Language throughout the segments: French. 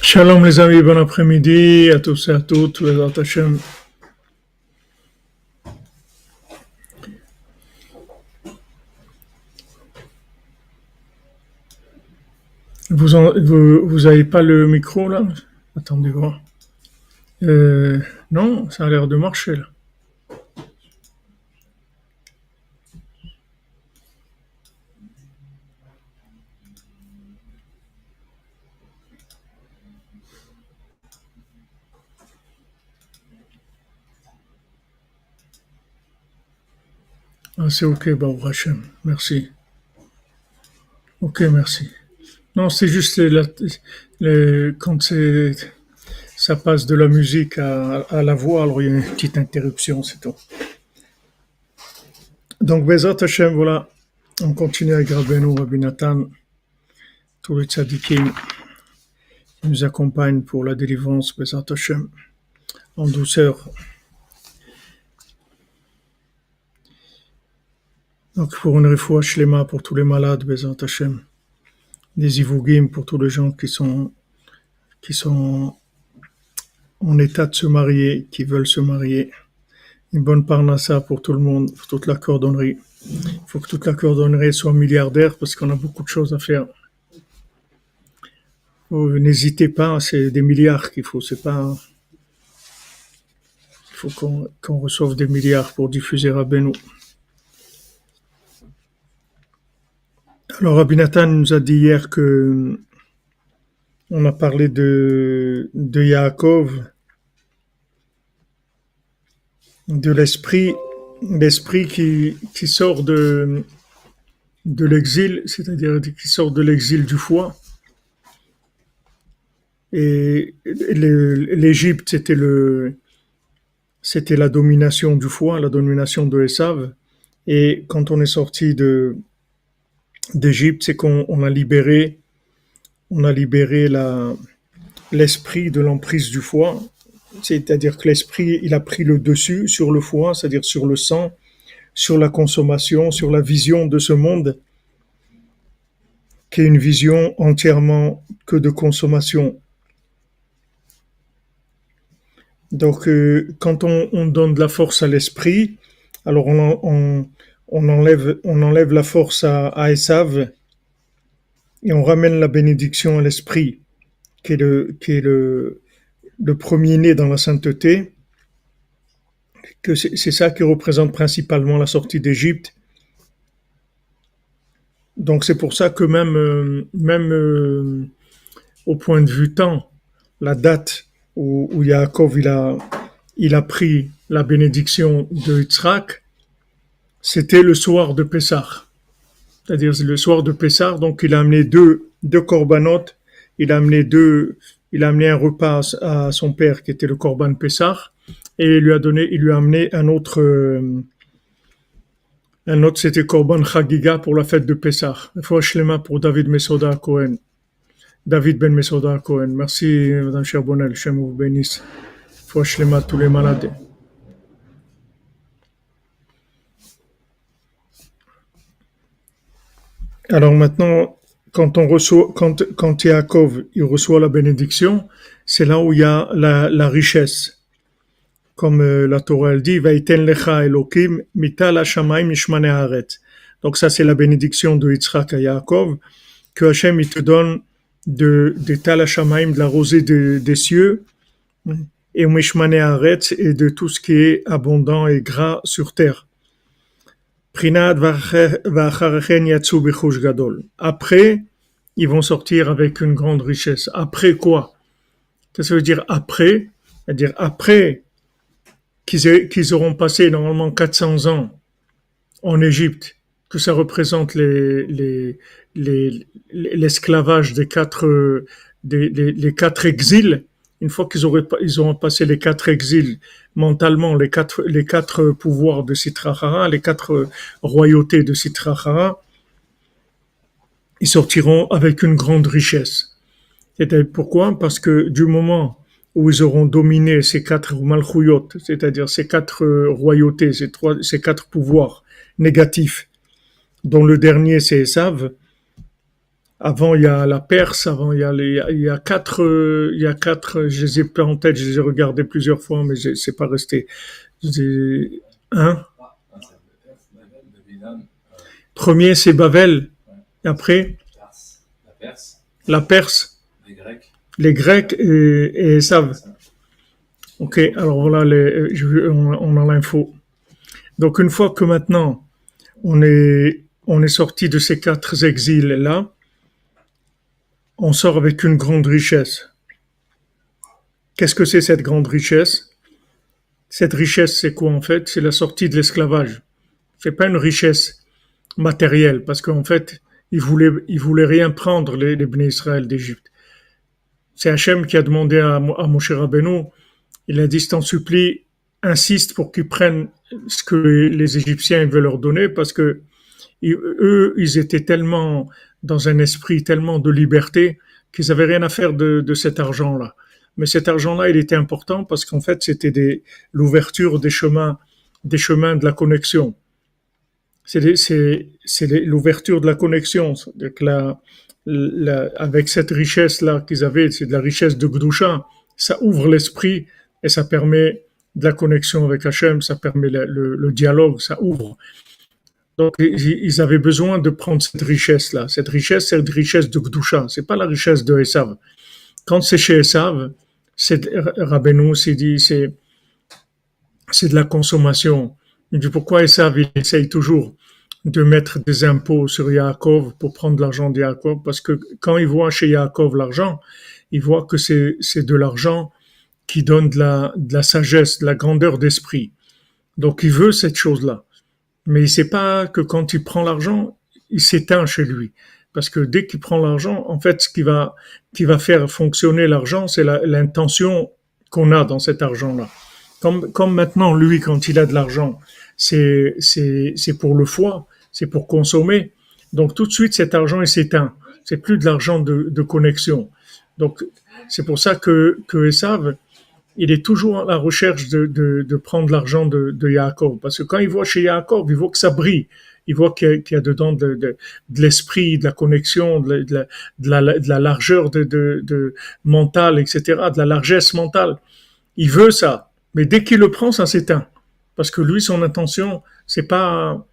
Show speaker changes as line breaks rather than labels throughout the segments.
Shalom les amis, bon après-midi à tous et à toutes, Bezrat Hashem. Vous avez pas le micro là? Attendez voir. Non, ça a l'air de marcher là. Ah, c'est ok, Baruch Hashem, merci. Ok, merci. Non, c'est juste quand ça passe de la musique à la voix, alors il y a une petite interruption, c'est tout. Donc, Bezrat Hashem, voilà, on continue avec Rabbeinu, Rabbi Nathan, tous les tzadikim qui nous accompagnent pour la délivrance, Bezrat Hashem, en douceur. Donc, pour une refoua shlema pour tous les malades, Bezrat Hashem, des ivougim pour tous les gens qui sont en état de se marier, qui veulent se marier. Une bonne parnassa pour tout le monde, pour toute la cordonnerie. Il faut que toute la cordonnerie soit milliardaire parce qu'on a beaucoup de choses à faire. N'hésitez pas, c'est des milliards qu'il faut, c'est pas. Il faut qu'on reçoive des milliards pour diffuser Rabbeinu. Alors, Rabbi Nathan nous a dit hier que on a parlé de Yaakov, de l'esprit qui sort de l'exil, c'est-à-dire qui sort de l'exil du foie. Et l'Égypte, c'était la domination du foie, la domination de Esav. Et quand on est sorti d'Égypte, c'est qu'on a libéré l'esprit de l'emprise du foie. C'est-à-dire que l'esprit, il a pris le dessus sur le foie, c'est-à-dire sur le sang, sur la consommation, sur la vision de ce monde, qui est une vision entièrement que de consommation. Donc, quand on donne de la force à l'esprit, alors on enlève la force à Esav et on ramène la bénédiction à l'esprit, qui est le premier-né dans la sainteté, que c'est ça qui représente principalement la sortie d'Égypte. Donc c'est pour ça que même au point de vue temps, la date où Yaakov il a pris la bénédiction de Yitzhak, c'était le soir de Pessah. C'est-à-dire le soir de Pessah, donc il a amené deux corbanotes, il a amené un repas à son père qui était le corban Pessah, et il lui a amené un autre c'était corban Chagiga pour la fête de Pessah. Refoua shlema pour David Mesoda Cohen. David Ben Mesoda Cohen. Merci, Madame Charbonnel. Shem vous bénisse. Refoua shlema tous les malades. Alors maintenant, quand Yaakov, il reçoit la bénédiction, c'est là où il y a la richesse. Comme la Torah elle dit, Vaïten lecha Elokim mital hashamayim mishmane haaretz. Donc ça c'est la bénédiction de Yitzhak à Yaakov, que Hachem il te donne de tal hashamayim, de la rosée des cieux, et mishmane haaretz, et de tout ce qui est abondant et gras sur terre. Prinad va'acharechen yatsu b'chush gadol. Après, ils vont sortir avec une grande richesse. Après quoi? Qu'est-ce que ça veut dire après? C'est-à-dire après qu'ils auront passé normalement 400 ans en Égypte, que ça représente l'esclavage des les quatre exils. Une fois ils auront passé les 4 exils mentalement, les quatre pouvoirs de Sitrachara, les 4 royautés de Sitrachara, ils sortiront avec une grande richesse. Et pourquoi? Parce que du moment où ils auront dominé ces 4 malchouyot, c'est-à-dire ces 4 royautés, ces 4 pouvoirs négatifs, dont le dernier c'est Esav, Avant, il y a la Perse. Avant, il y a quatre. Je les ai pas en tête. Je les ai regardés plusieurs fois, mais c'est pas resté. Hein? Premier, c'est Babel. Et après, la Perse, les Grecs et Esav. Ok, alors voilà, on a l'info. Donc une fois que maintenant on est sorti de ces quatre exils-là, on sort avec une grande richesse. Qu'est-ce que c'est cette grande richesse? Cette richesse, c'est quoi en fait? C'est la sortie de l'esclavage. C'est pas une richesse matérielle, parce qu'en fait, ils voulaient rien prendre, les Bnei Israël d'Égypte. C'est Hachem qui a demandé à Moshe Rabbeinu, il a dit, je t'en supplie, insiste pour qu'ils prennent ce que les Égyptiens veulent leur donner, parce que eux, ils étaient tellement dans un esprit tellement de liberté qu'ils avaient rien à faire de cet argent-là. Mais cet argent-là, il était important parce qu'en fait, c'était l'ouverture des chemins de la connexion. C'est l'ouverture de la connexion. C'est-à-dire que avec cette richesse-là qu'ils avaient, c'est de la richesse de Gdusha, ça ouvre l'esprit et ça permet de la connexion avec Hachem, ça permet le dialogue, ça ouvre. Donc, ils avaient besoin de prendre cette richesse-là. Cette richesse, c'est une richesse de Gdusha. C'est pas la richesse de Esav. Quand c'est chez Esav, Rabbeinu s'est dit, c'est de la consommation. Il dit, pourquoi Esav, il essaye toujours de mettre des impôts sur Yaakov pour prendre l'argent de Yaakov? Parce que quand il voit chez Yaakov l'argent, il voit que c'est de l'argent qui donne de la sagesse, de la grandeur d'esprit. Donc, il veut cette chose-là. Mais il sait pas que quand il prend l'argent, il s'éteint chez lui. Parce que dès qu'il prend l'argent, en fait, ce qui va faire fonctionner l'argent, c'est l'intention qu'on a dans cet argent-là. Comme maintenant, lui, quand il a de l'argent, c'est pour le foie, c'est pour consommer. Donc, tout de suite, cet argent, il s'éteint. C'est plus de l'argent de connexion. Donc, c'est pour ça que Esav, il est toujours à la recherche de prendre l'argent de Yaakov. Parce que quand il voit chez Yaakov, il voit que ça brille. Il voit qu'il y a dedans de l'esprit, de la connexion, de la largeur de mentale, etc., de la largesse mentale. Il veut ça. Mais dès qu'il le prend, ça s'éteint. Parce que lui, son intention, c'est pas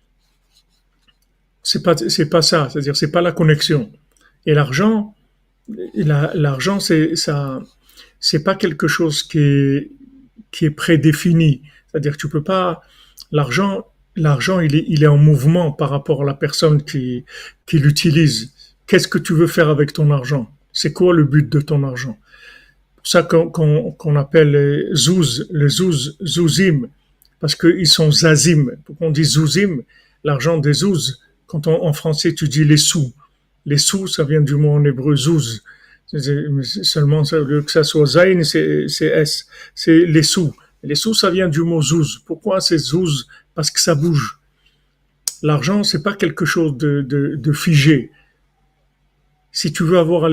ça. C'est-à-dire, c'est pas la connexion. Et l'argent, c'est pas quelque chose qui est prédéfini. C'est-à-dire que tu peux pas, l'argent, il est en mouvement par rapport à la personne qui l'utilise. Qu'est-ce que tu veux faire avec ton argent? C'est quoi le but de ton argent? C'est pour ça qu'on appelle les zouzim, parce qu'ils sont zazim. Pourquoi on dit zouzim? L'argent des zouz. Quand en français tu dis les sous. Les sous, ça vient du mot en hébreu zouz. Seulement, au lieu que ça soit zain, c'est S. C'est les sous. Les sous, ça vient du mot zouz. Pourquoi c'est zouz? Parce que ça bouge. L'argent, c'est pas quelque chose de figé. Si tu veux avoir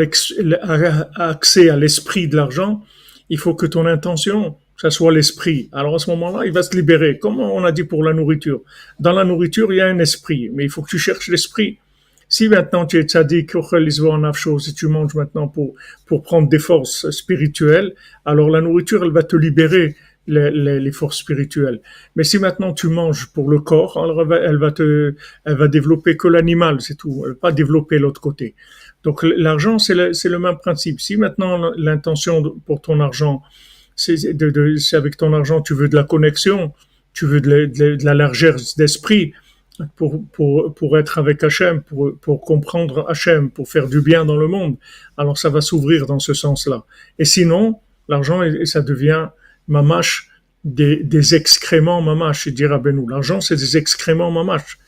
accès à l'esprit de l'argent, il faut que ton intention, ça soit l'esprit. Alors à ce moment-là, il va se libérer. Comme on a dit pour la nourriture. Dans la nourriture, il y a un esprit, mais il faut que tu cherches l'esprit. Si maintenant tu es tzaddik, si tu manges maintenant pour prendre des forces spirituelles, alors la nourriture, elle va te libérer les forces spirituelles. Mais si maintenant tu manges pour le corps, alors elle va développer que l'animal, c'est tout. Elle va pas développer l'autre côté. Donc l'argent, c'est le même principe. Si maintenant l'intention pour ton argent, c'est avec ton argent, tu veux de la connexion, tu veux de la largesse d'esprit, pour être avec Hachem, pour comprendre Hachem, pour faire du bien dans le monde, alors ça va s'ouvrir dans ce sens-là. Et sinon, l'argent, ça devient mamash, des excréments mamash, dit Rabbeinu. L'argent, c'est des excréments mamash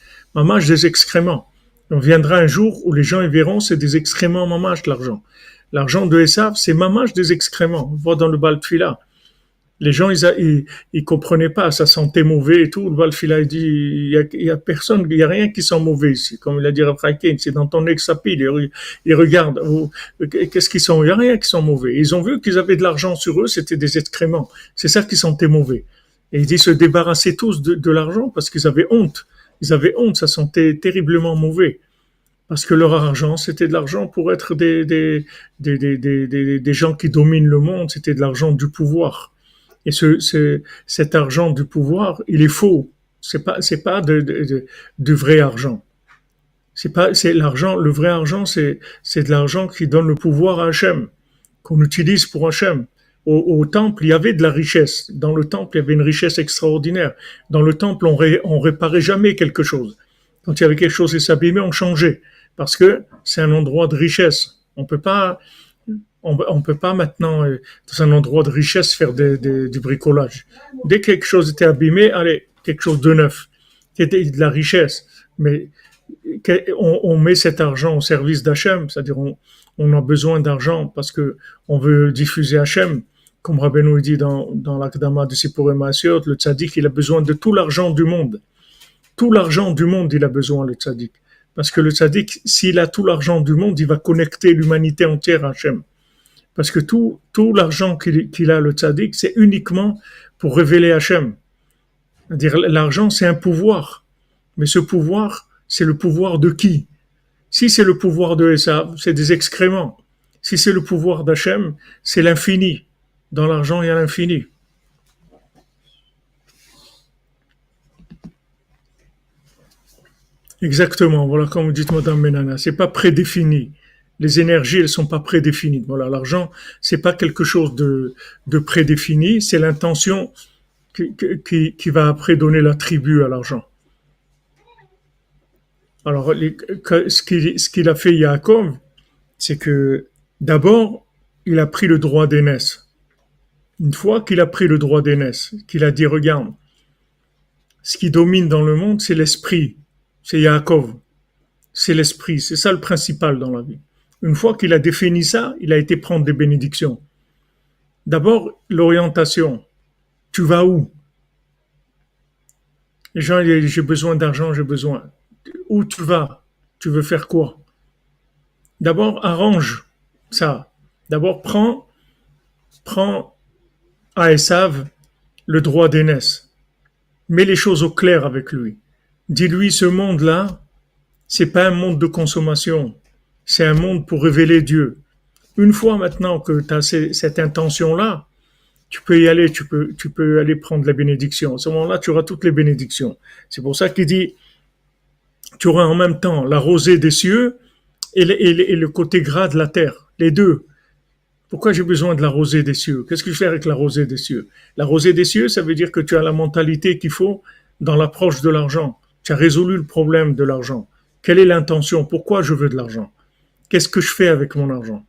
des excréments. On viendra un jour où les gens ils verront, c'est des excréments mamash, l'argent. L'argent de Esav, c'est mamash des excréments. On voit dans le Baal Tfila. Les gens, ils comprenaient pas, ça sentait mauvais et tout. Le Balfila, il dit, il y a personne, il y a rien qui sent mauvais ici. Comme il a dit Rav Chaim, c'est dans ton ex-sapil. Ils regardent, qu'est-ce qu'ils sont? Il y a rien qui sent mauvais. Ils ont vu qu'ils avaient de l'argent sur eux, c'était des excréments. C'est ça qui sentait mauvais. Et il dit se débarrasser tous de l'argent parce qu'ils avaient honte. Ils avaient honte, ça sentait terriblement mauvais. Parce que leur argent, c'était de l'argent pour être des gens qui dominent le monde, c'était de l'argent du pouvoir. Et cet argent du pouvoir, il est faux. C'est pas de vrai argent. C'est pas, c'est l'argent, le vrai argent, c'est de l'argent qui donne le pouvoir à Hachem, qu'on utilise pour Hachem. Au temple, il y avait de la richesse. Dans le temple, il y avait une richesse extraordinaire. Dans le temple, on réparait jamais quelque chose. Quand il y avait quelque chose qui s'abîmait, on changeait. Parce que c'est un endroit de richesse. On peut pas maintenant, dans un endroit de richesse, faire du bricolage. Dès que quelque chose était abîmé, allez, quelque chose de neuf. C'était de la richesse. Mais on met cet argent au service d'Hachem, c'est-à-dire on a besoin d'argent parce que on veut diffuser Hachem. Comme Rabbeinu dit dans l'Akdama de Sipurei Maasiot, le tzaddik, il a besoin de tout l'argent du monde. Tout l'argent du monde, il a besoin, le tzaddik. Parce que le tzaddik, s'il a tout l'argent du monde, il va connecter l'humanité entière à Hachem. Parce que tout l'argent qu'il a, le tzaddik, c'est uniquement pour révéler Hachem. C'est-à-dire, l'argent, c'est un pouvoir. Mais ce pouvoir, c'est le pouvoir de qui? Si c'est le pouvoir de Esav, c'est des excréments. Si c'est le pouvoir d'Hachem, c'est l'infini. Dans l'argent, il y a l'infini. Exactement, voilà, comme vous dites, Madame Menana, c'est pas prédéfini. Les énergies, elles sont pas prédéfinies. Voilà, l'argent, c'est pas quelque chose de prédéfini, c'est l'intention qui va après donner l'attribut à l'argent. Alors, ce qu'il a fait Yaakov, c'est que d'abord, il a pris le droit d'aînesse. Une fois qu'il a pris le droit d'aînesse, qu'il a dit, regarde, ce qui domine dans le monde, c'est l'esprit. C'est Yaakov. C'est l'esprit. C'est ça le principal dans la vie. Une fois qu'il a défini ça, il a été prendre des bénédictions. D'abord, l'orientation. Tu vas où? Les gens disent, j'ai besoin d'argent, j'ai besoin. Où tu vas? Tu veux faire quoi? D'abord, arrange ça. D'abord, prends à Esav le droit d'aînesse. Mets les choses au clair avec lui. Dis-lui, ce monde-là, c'est pas un monde de consommation. C'est un monde pour révéler Dieu. Une fois maintenant que tu as cette intention-là, tu peux y aller, tu peux aller prendre la bénédiction. À ce moment-là, tu auras toutes les bénédictions. C'est pour ça qu'il dit, tu auras en même temps la rosée des cieux et le côté gras de la terre. Les deux. Pourquoi j'ai besoin de la rosée des cieux? Qu'est-ce que je fais avec la rosée des cieux? La rosée des cieux, ça veut dire que tu as la mentalité qu'il faut dans l'approche de l'argent. Tu as résolu le problème de l'argent. Quelle est l'intention? Pourquoi je veux de l'argent? Qu'est-ce que je fais avec mon argent?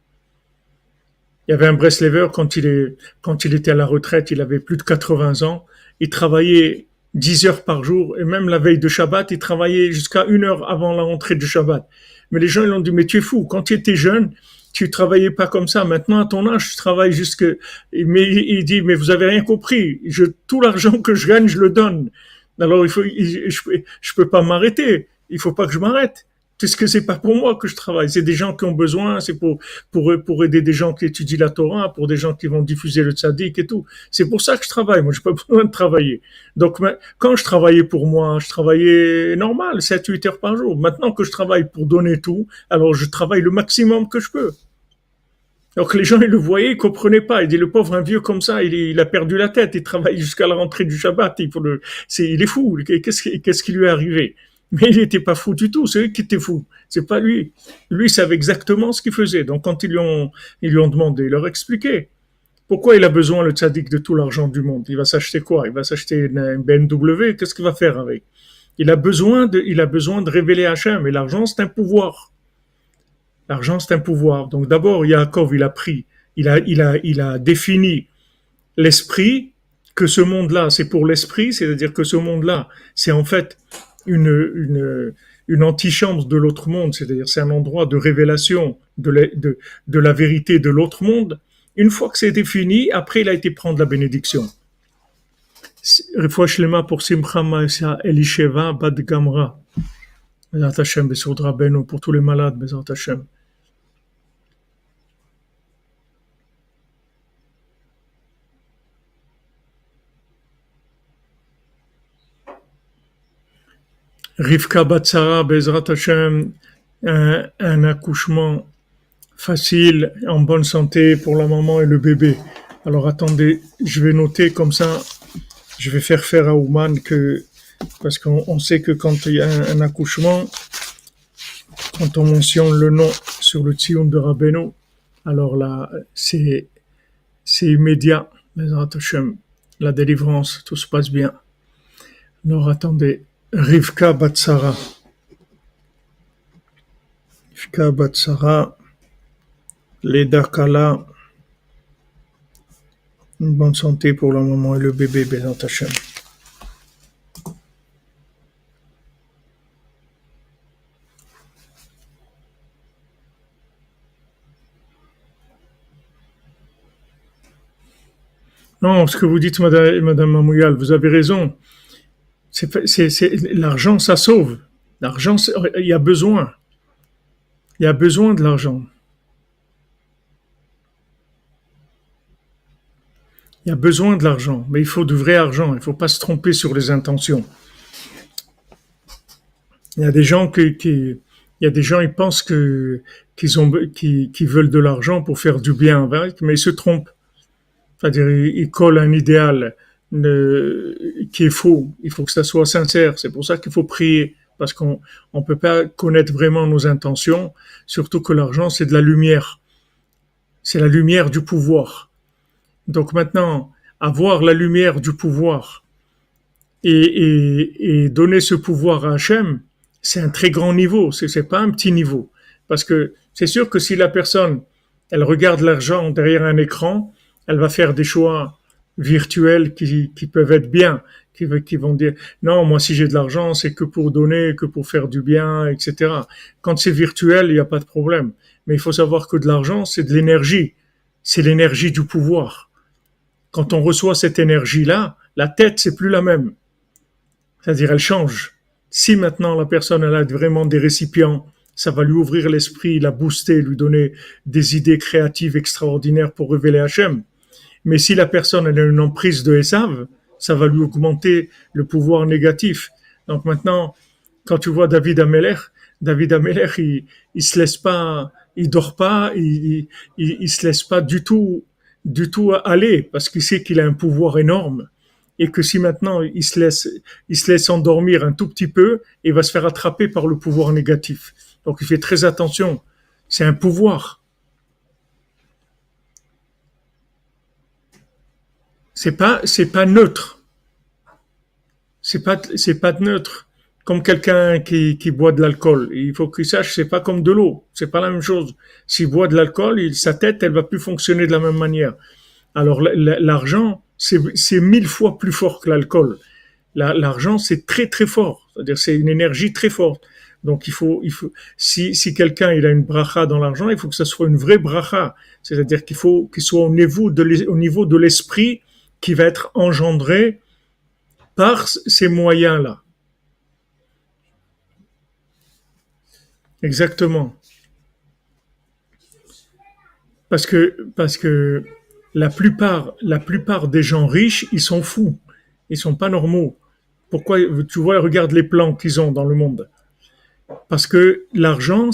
Il y avait un Breslever, quand il était à la retraite, il avait plus de 80 ans. Il travaillait 10 heures par jour et même la veille de Shabbat, il travaillait jusqu'à 1 heure avant la rentrée du Shabbat. Mais les gens, ils ont dit, mais tu es fou. Quand tu étais jeune, tu travaillais pas comme ça. Maintenant, à ton âge, tu travailles jusque, mais il dit, mais vous avez rien compris. Tout l'argent que je gagne, je le donne. Alors, je peux pas m'arrêter. Il faut pas que je m'arrête. Parce que c'est pas pour moi que je travaille. C'est des gens qui ont besoin. C'est pour aider des gens qui étudient la Torah, pour des gens qui vont diffuser le tzaddik et tout. C'est pour ça que je travaille. Moi, j'ai pas besoin de travailler. Donc, quand je travaillais pour moi, je travaillais normal, 7-8 heures par jour. Maintenant que je travaille pour donner tout, alors je travaille le maximum que je peux. Donc les gens, ils le voyaient, ils comprenaient pas. Ils disaient, le pauvre, un vieux comme ça, il a perdu la tête. Il travaille jusqu'à la rentrée du Shabbat. Il est fou. Qu'est-ce qui lui est arrivé? Mais il n'était pas fou du tout. C'est lui qui était fou. C'est pas lui. Lui, il savait exactement ce qu'il faisait. Donc quand ils lui ont demandé, il leur expliquait. Pourquoi il a besoin, le tzaddik, de tout l'argent du monde? Il va s'acheter quoi? Il va s'acheter une BMW. Qu'est-ce qu'il va faire avec? Il a besoin de révéler Hachem. Et l'argent, c'est un pouvoir. L'argent, c'est un pouvoir. Donc d'abord, Yaakov, il a pris, il a défini l'esprit, que ce monde-là, c'est pour l'esprit, c'est-à-dire que ce monde-là, c'est en fait une antichambre de l'autre monde, c'est-à-dire c'est un endroit de révélation de la vérité de l'autre monde. Une fois que c'est défini, après, il a été prendre la bénédiction. Refoua shlema pour Simcha Ma'asia Elisheva Bad Gamra. Bezrat Hashem, Bessoud Rabbeinu, pour tous les malades, Bezrat Hashem. Rivka Batsara, Bezrat Hashem, un accouchement facile, en bonne santé pour la maman et le bébé. Alors attendez, je vais noter comme ça, je vais faire à Ouman que, parce qu'on sait que quand il y a un accouchement, quand on mentionne le nom sur le Tzion de Rabbeinu, alors là, c'est immédiat, Bezrat Hashem, la délivrance, tout se passe bien. Alors attendez, Rivka Batsara. Rivka Batsara, Leda Kala, une bonne santé pour la maman et le bébé, Bezrat Hashem. Non, ce que vous dites, Madame Mamouyal, vous avez raison. L'argent, ça sauve. L'argent, il y a besoin. Il y a besoin de l'argent. Il y a besoin de l'argent, mais il faut du vrai argent. Il ne faut pas se tromper sur les intentions. Il y a des gens il y a des gens, ils pensent qu'ils veulent de l'argent pour faire du bien, mais ils se trompent. C'est-à-dire, ils collent un idéal qui est faux. Il faut que ça soit sincère. C'est pour ça qu'il faut prier, parce qu'on ne peut pas connaître vraiment nos intentions, surtout que l'argent, c'est de la lumière. C'est la lumière du pouvoir. Donc maintenant, avoir la lumière du pouvoir et donner ce pouvoir à Hachem, c'est un très grand niveau, c'est pas un petit niveau. Parce que c'est sûr que si la personne, elle regarde l'argent derrière un écran, elle va faire des choix virtuels qui peuvent être bien, qui vont dire non, moi si j'ai de l'argent, c'est que pour donner, que pour faire du bien, etc. Quand c'est virtuel, il n'y a pas de problème. Mais il faut savoir que de l'argent, c'est de l'énergie. C'est l'énergie du pouvoir. Quand on reçoit cette énergie-là, la tête, c'est plus la même. C'est-à-dire, elle change. Si maintenant la personne elle a vraiment des récipients, ça va lui ouvrir l'esprit, la booster, lui donner des idées créatives extraordinaires pour révéler Hachem. Mais si la personne elle a une emprise de Esav, ça va lui augmenter le pouvoir négatif. Donc maintenant, quand tu vois David Ameller, il se laisse pas, il dort pas, il se laisse pas du tout aller parce qu'il sait qu'il a un pouvoir énorme et que si maintenant il se laisse endormir un tout petit peu, il va se faire attraper par le pouvoir négatif. Donc il fait très attention. C'est un pouvoir. C'est pas neutre. C'est pas neutre. Comme quelqu'un qui boit de l'alcool. Il faut qu'il sache, c'est pas comme de l'eau. C'est pas la même chose. S'il boit de l'alcool, sa tête, elle va plus fonctionner de la même manière. Alors, l'argent, c'est 1000 fois plus fort que l'alcool. L'argent, c'est très, très fort. C'est-à-dire, c'est une énergie très forte. Donc, si quelqu'un, il a une bracha dans l'argent, il faut que ça soit une vraie bracha. C'est-à-dire qu'il faut qu'il soit au niveau de l'esprit qui va être engendré par ces moyens-là. Exactement. Parce que la plupart des gens riches, ils sont fous. Ils sont pas normaux. Pourquoi, tu vois, regarde les plans qu'ils ont dans le monde. Parce que l'argent,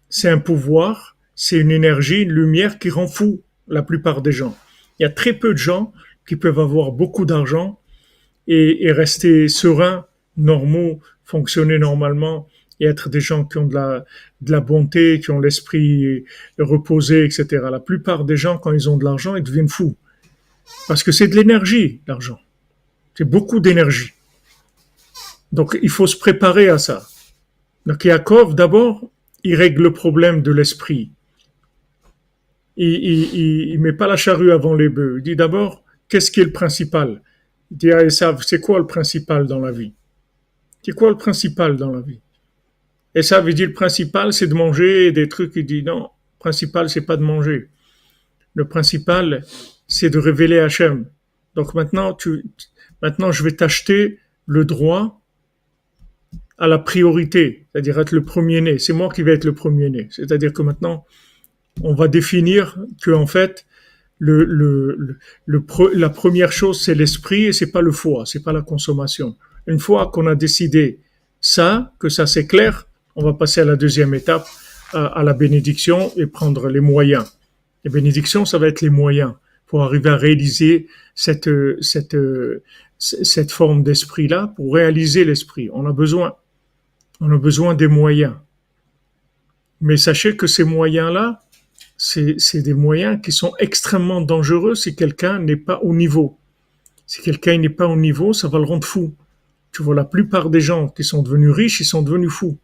c'est un pouvoir, c'est une énergie, une lumière qui rend fou la plupart des gens. Il y a très peu de gens qui peuvent avoir beaucoup d'argent et rester sereins, normaux, fonctionner normalement et être des gens qui ont de la bonté, qui ont l'esprit reposé, etc. La plupart des gens, quand ils ont de l'argent, ils deviennent fous. Parce que c'est de l'énergie, l'argent. C'est beaucoup d'énergie. Donc, il faut se préparer à ça. Donc, Yaakov, d'abord, il règle le problème de l'esprit. Il met pas la charrue avant les bœufs. Il dit d'abord, qu'est-ce qui est le principal? Il dit à Esav, c'est quoi le principal dans la vie? C'est quoi le principal dans la vie? Esav, il dit, le principal, c'est de manger des trucs. Il dit, non, le principal, c'est pas de manger. Le principal, c'est de révéler Hachem. Donc maintenant, je vais t'acheter le droit à la priorité, c'est-à-dire être le premier-né. C'est moi qui vais être le premier-né. C'est-à-dire que maintenant, on va définir que en fait, la première chose, c'est l'esprit et c'est pas le foie, c'est pas la consommation. Une fois qu'on a décidé ça, que ça c'est clair, On va passer à la deuxième étape, à la bénédiction et prendre les moyens. Les bénédictions, ça va être les moyens pour arriver à réaliser cette forme d'esprit-là, pour réaliser l'esprit. On a besoin des moyens. Mais sachez que ces moyens-là, c'est des moyens qui sont extrêmement dangereux si quelqu'un n'est pas au niveau. Si quelqu'un n'est pas au niveau, ça va le rendre fou. Tu vois, la plupart des gens qui sont devenus riches, ils sont devenus fous.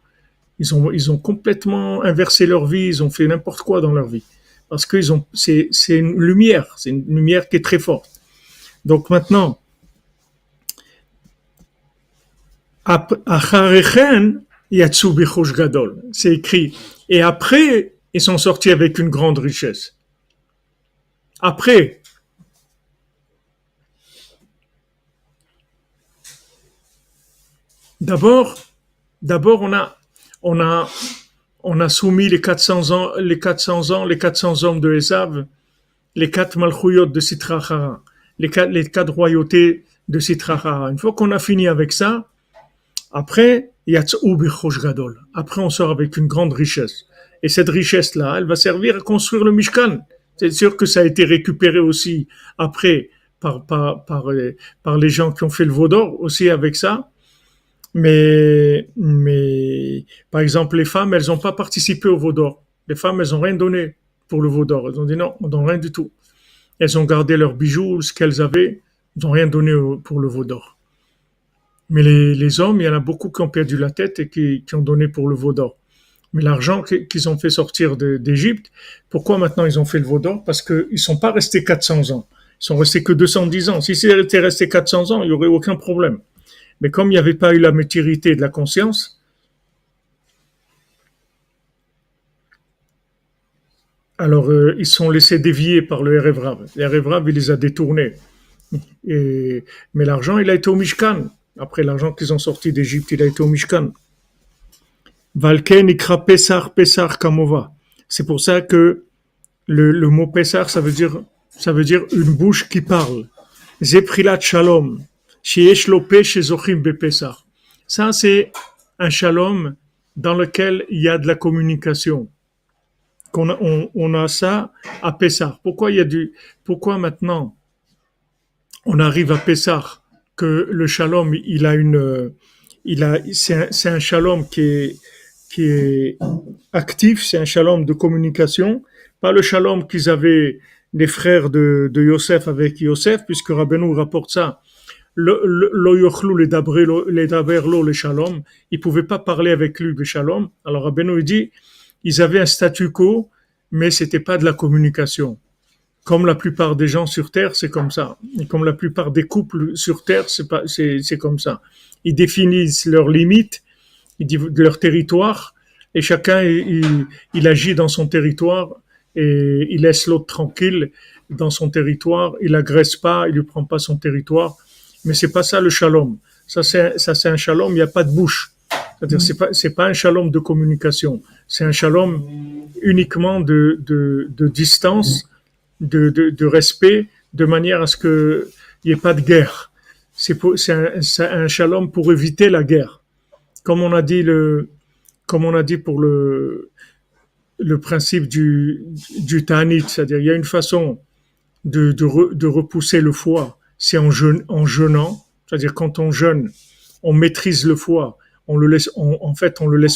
Ils ont complètement inversé leur vie, ils ont fait n'importe quoi dans leur vie. Parce que c'est une lumière qui est très forte. Donc maintenant, Acharechen yatsu bichosh gadol. C'est écrit. Et après, ils sont sortis avec une grande richesse. Après, d'abord, on a, on a soumis les 400 ans, les 400 hommes de Esav, les 4 malchouyot de Sitrachara, les quatre royautés de Sitrachara. Une fois qu'on a fini avec ça, après, Yatzou bichosh gadol. Après, on sort avec une grande richesse. Et cette richesse-là, elle va servir à construire le Mishkan. C'est sûr que ça a été récupéré aussi après par les gens qui ont fait le Vaudor aussi avec ça. Mais, par exemple, les femmes, elles n'ont pas participé au Vaudor. Les femmes, elles n'ont rien donné pour le Vaudor. Elles ont dit non, on ne donne rien du tout. Elles ont gardé leurs bijoux, ce qu'elles avaient. Ils n'ont rien donné pour le Vaudor. Mais les hommes, il y en a beaucoup qui ont perdu la tête et qui ont donné pour le veau d'or. Mais l'argent qu'ils ont fait sortir d'Égypte, pourquoi maintenant ils ont fait le veau d'or? Parce qu'ils ne sont pas restés 400 ans. Ils sont restés que 210 ans. Si c'était resté 400 ans, il n'y aurait aucun problème. Mais comme il n'y avait pas eu la maturité de la conscience, alors ils sont laissés dévier par le Erev Rav. Le Erev Rav, il les a détournés. Mais l'argent, il a été au Mishkan. Après l'argent qu'ils ont sorti d'Égypte, il a été au Mishkan. Valken ikra Pesach, Pesach Kamova. C'est pour ça que le mot Pesach, ça veut dire une bouche qui parle. Zeprilat Shalom. Sheyesh lo pe shezochim bepesach. Ça, c'est un shalom dans lequel il y a de la communication. On a ça à Pessah. Pourquoi maintenant on arrive à Pessah que le shalom, c'est un shalom qui est actif, c'est un shalom de communication, pas le shalom qu'ils avaient les frères de Yosef avec Yosef, puisque Rabbeinu rapporte ça. Lo yochlu les daberlo les shalom, ils pouvaient pas parler avec lui le shalom. Alors Rabbeinu dit, ils avaient un statu quo, mais c'était pas de la communication. Comme la plupart des gens sur terre, c'est comme ça. Et comme la plupart des couples sur terre, c'est comme ça. Ils définissent leurs limites, de leur territoire, et chacun il agit dans son territoire et il laisse l'autre tranquille dans son territoire. Il agresse pas, il lui prend pas son territoire. Mais c'est pas ça le shalom. Ça c'est un shalom. Il n'y a pas de bouche. C'est-à-dire c'est pas un shalom de communication. C'est un shalom uniquement de distance, de respect, de manière à ce que il n'y ait pas de guerre. C'est un shalom pour éviter la guerre. Comme on a dit pour le principe du ta'anit, c'est-à-dire il y a une façon de repousser le foie, c'est en jeûnant, c'est-à-dire quand on jeûne, on maîtrise le foie, on le laisse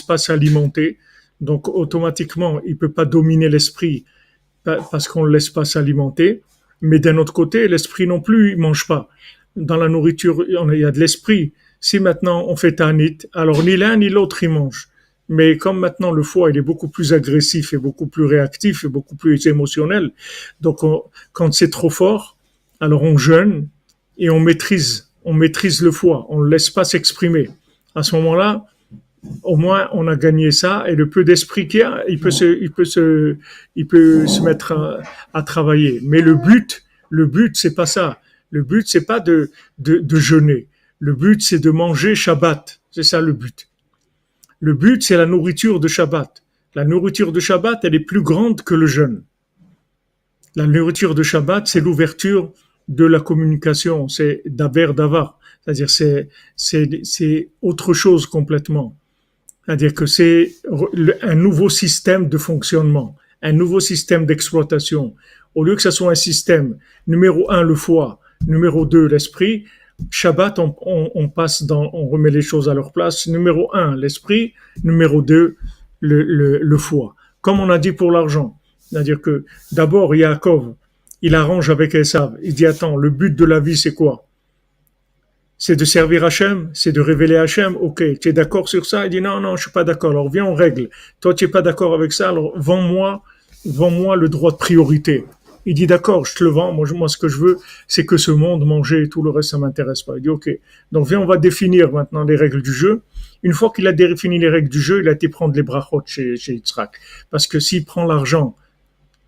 pas s'alimenter, donc automatiquement il peut pas dominer l'esprit parce qu'on le laisse pas s'alimenter, mais d'un autre côté l'esprit non plus il mange pas. Dans la nourriture il y a de l'esprit. Si maintenant on fait ta'anit, alors ni l'un ni l'autre il mange. Mais comme maintenant le foie il est beaucoup plus agressif et beaucoup plus réactif et beaucoup plus émotionnel, donc quand c'est trop fort, alors on jeûne et on maîtrise le foie, on le laisse pas s'exprimer. À ce moment-là, au moins on a gagné ça et le peu d'esprit qu'il y a, il peut se mettre à travailler. Mais le but c'est pas ça. Le but c'est pas de jeûner. Le but c'est de manger Shabbat. C'est ça le but. Le but, c'est la nourriture de Shabbat. La nourriture de Shabbat, elle est plus grande que le jeûne. La nourriture de Shabbat, c'est l'ouverture de la communication. C'est davar. C'est-à-dire, c'est autre chose complètement. C'est-à-dire que c'est un nouveau système de fonctionnement, un nouveau système d'exploitation. Au lieu que ce soit un système, numéro un, le foie, numéro deux, l'esprit, Shabbat, on passe on remet les choses à leur place. Numéro un, l'esprit, numéro deux, le foie. Comme on a dit pour l'argent. C'est-à-dire que d'abord, Yaakov, il arrange avec Esav. Il dit, attends, le but de la vie, c'est quoi? C'est de servir Hachem, c'est de révéler Hachem. Ok, tu es d'accord sur ça? Il dit non, non, je suis pas d'accord. Alors viens, on règle. Toi, tu es pas d'accord avec ça, alors vends-moi le droit de priorité. Il dit d'accord, je te le vends. Moi, ce que je veux, c'est que ce monde, manger et tout le reste, ça m'intéresse pas. Il dit ok. Donc viens, on va définir maintenant les règles du jeu. Une fois qu'il a défini les règles du jeu, il a été prendre les brachot chez Yitzhak. Parce que s'il prend l'argent,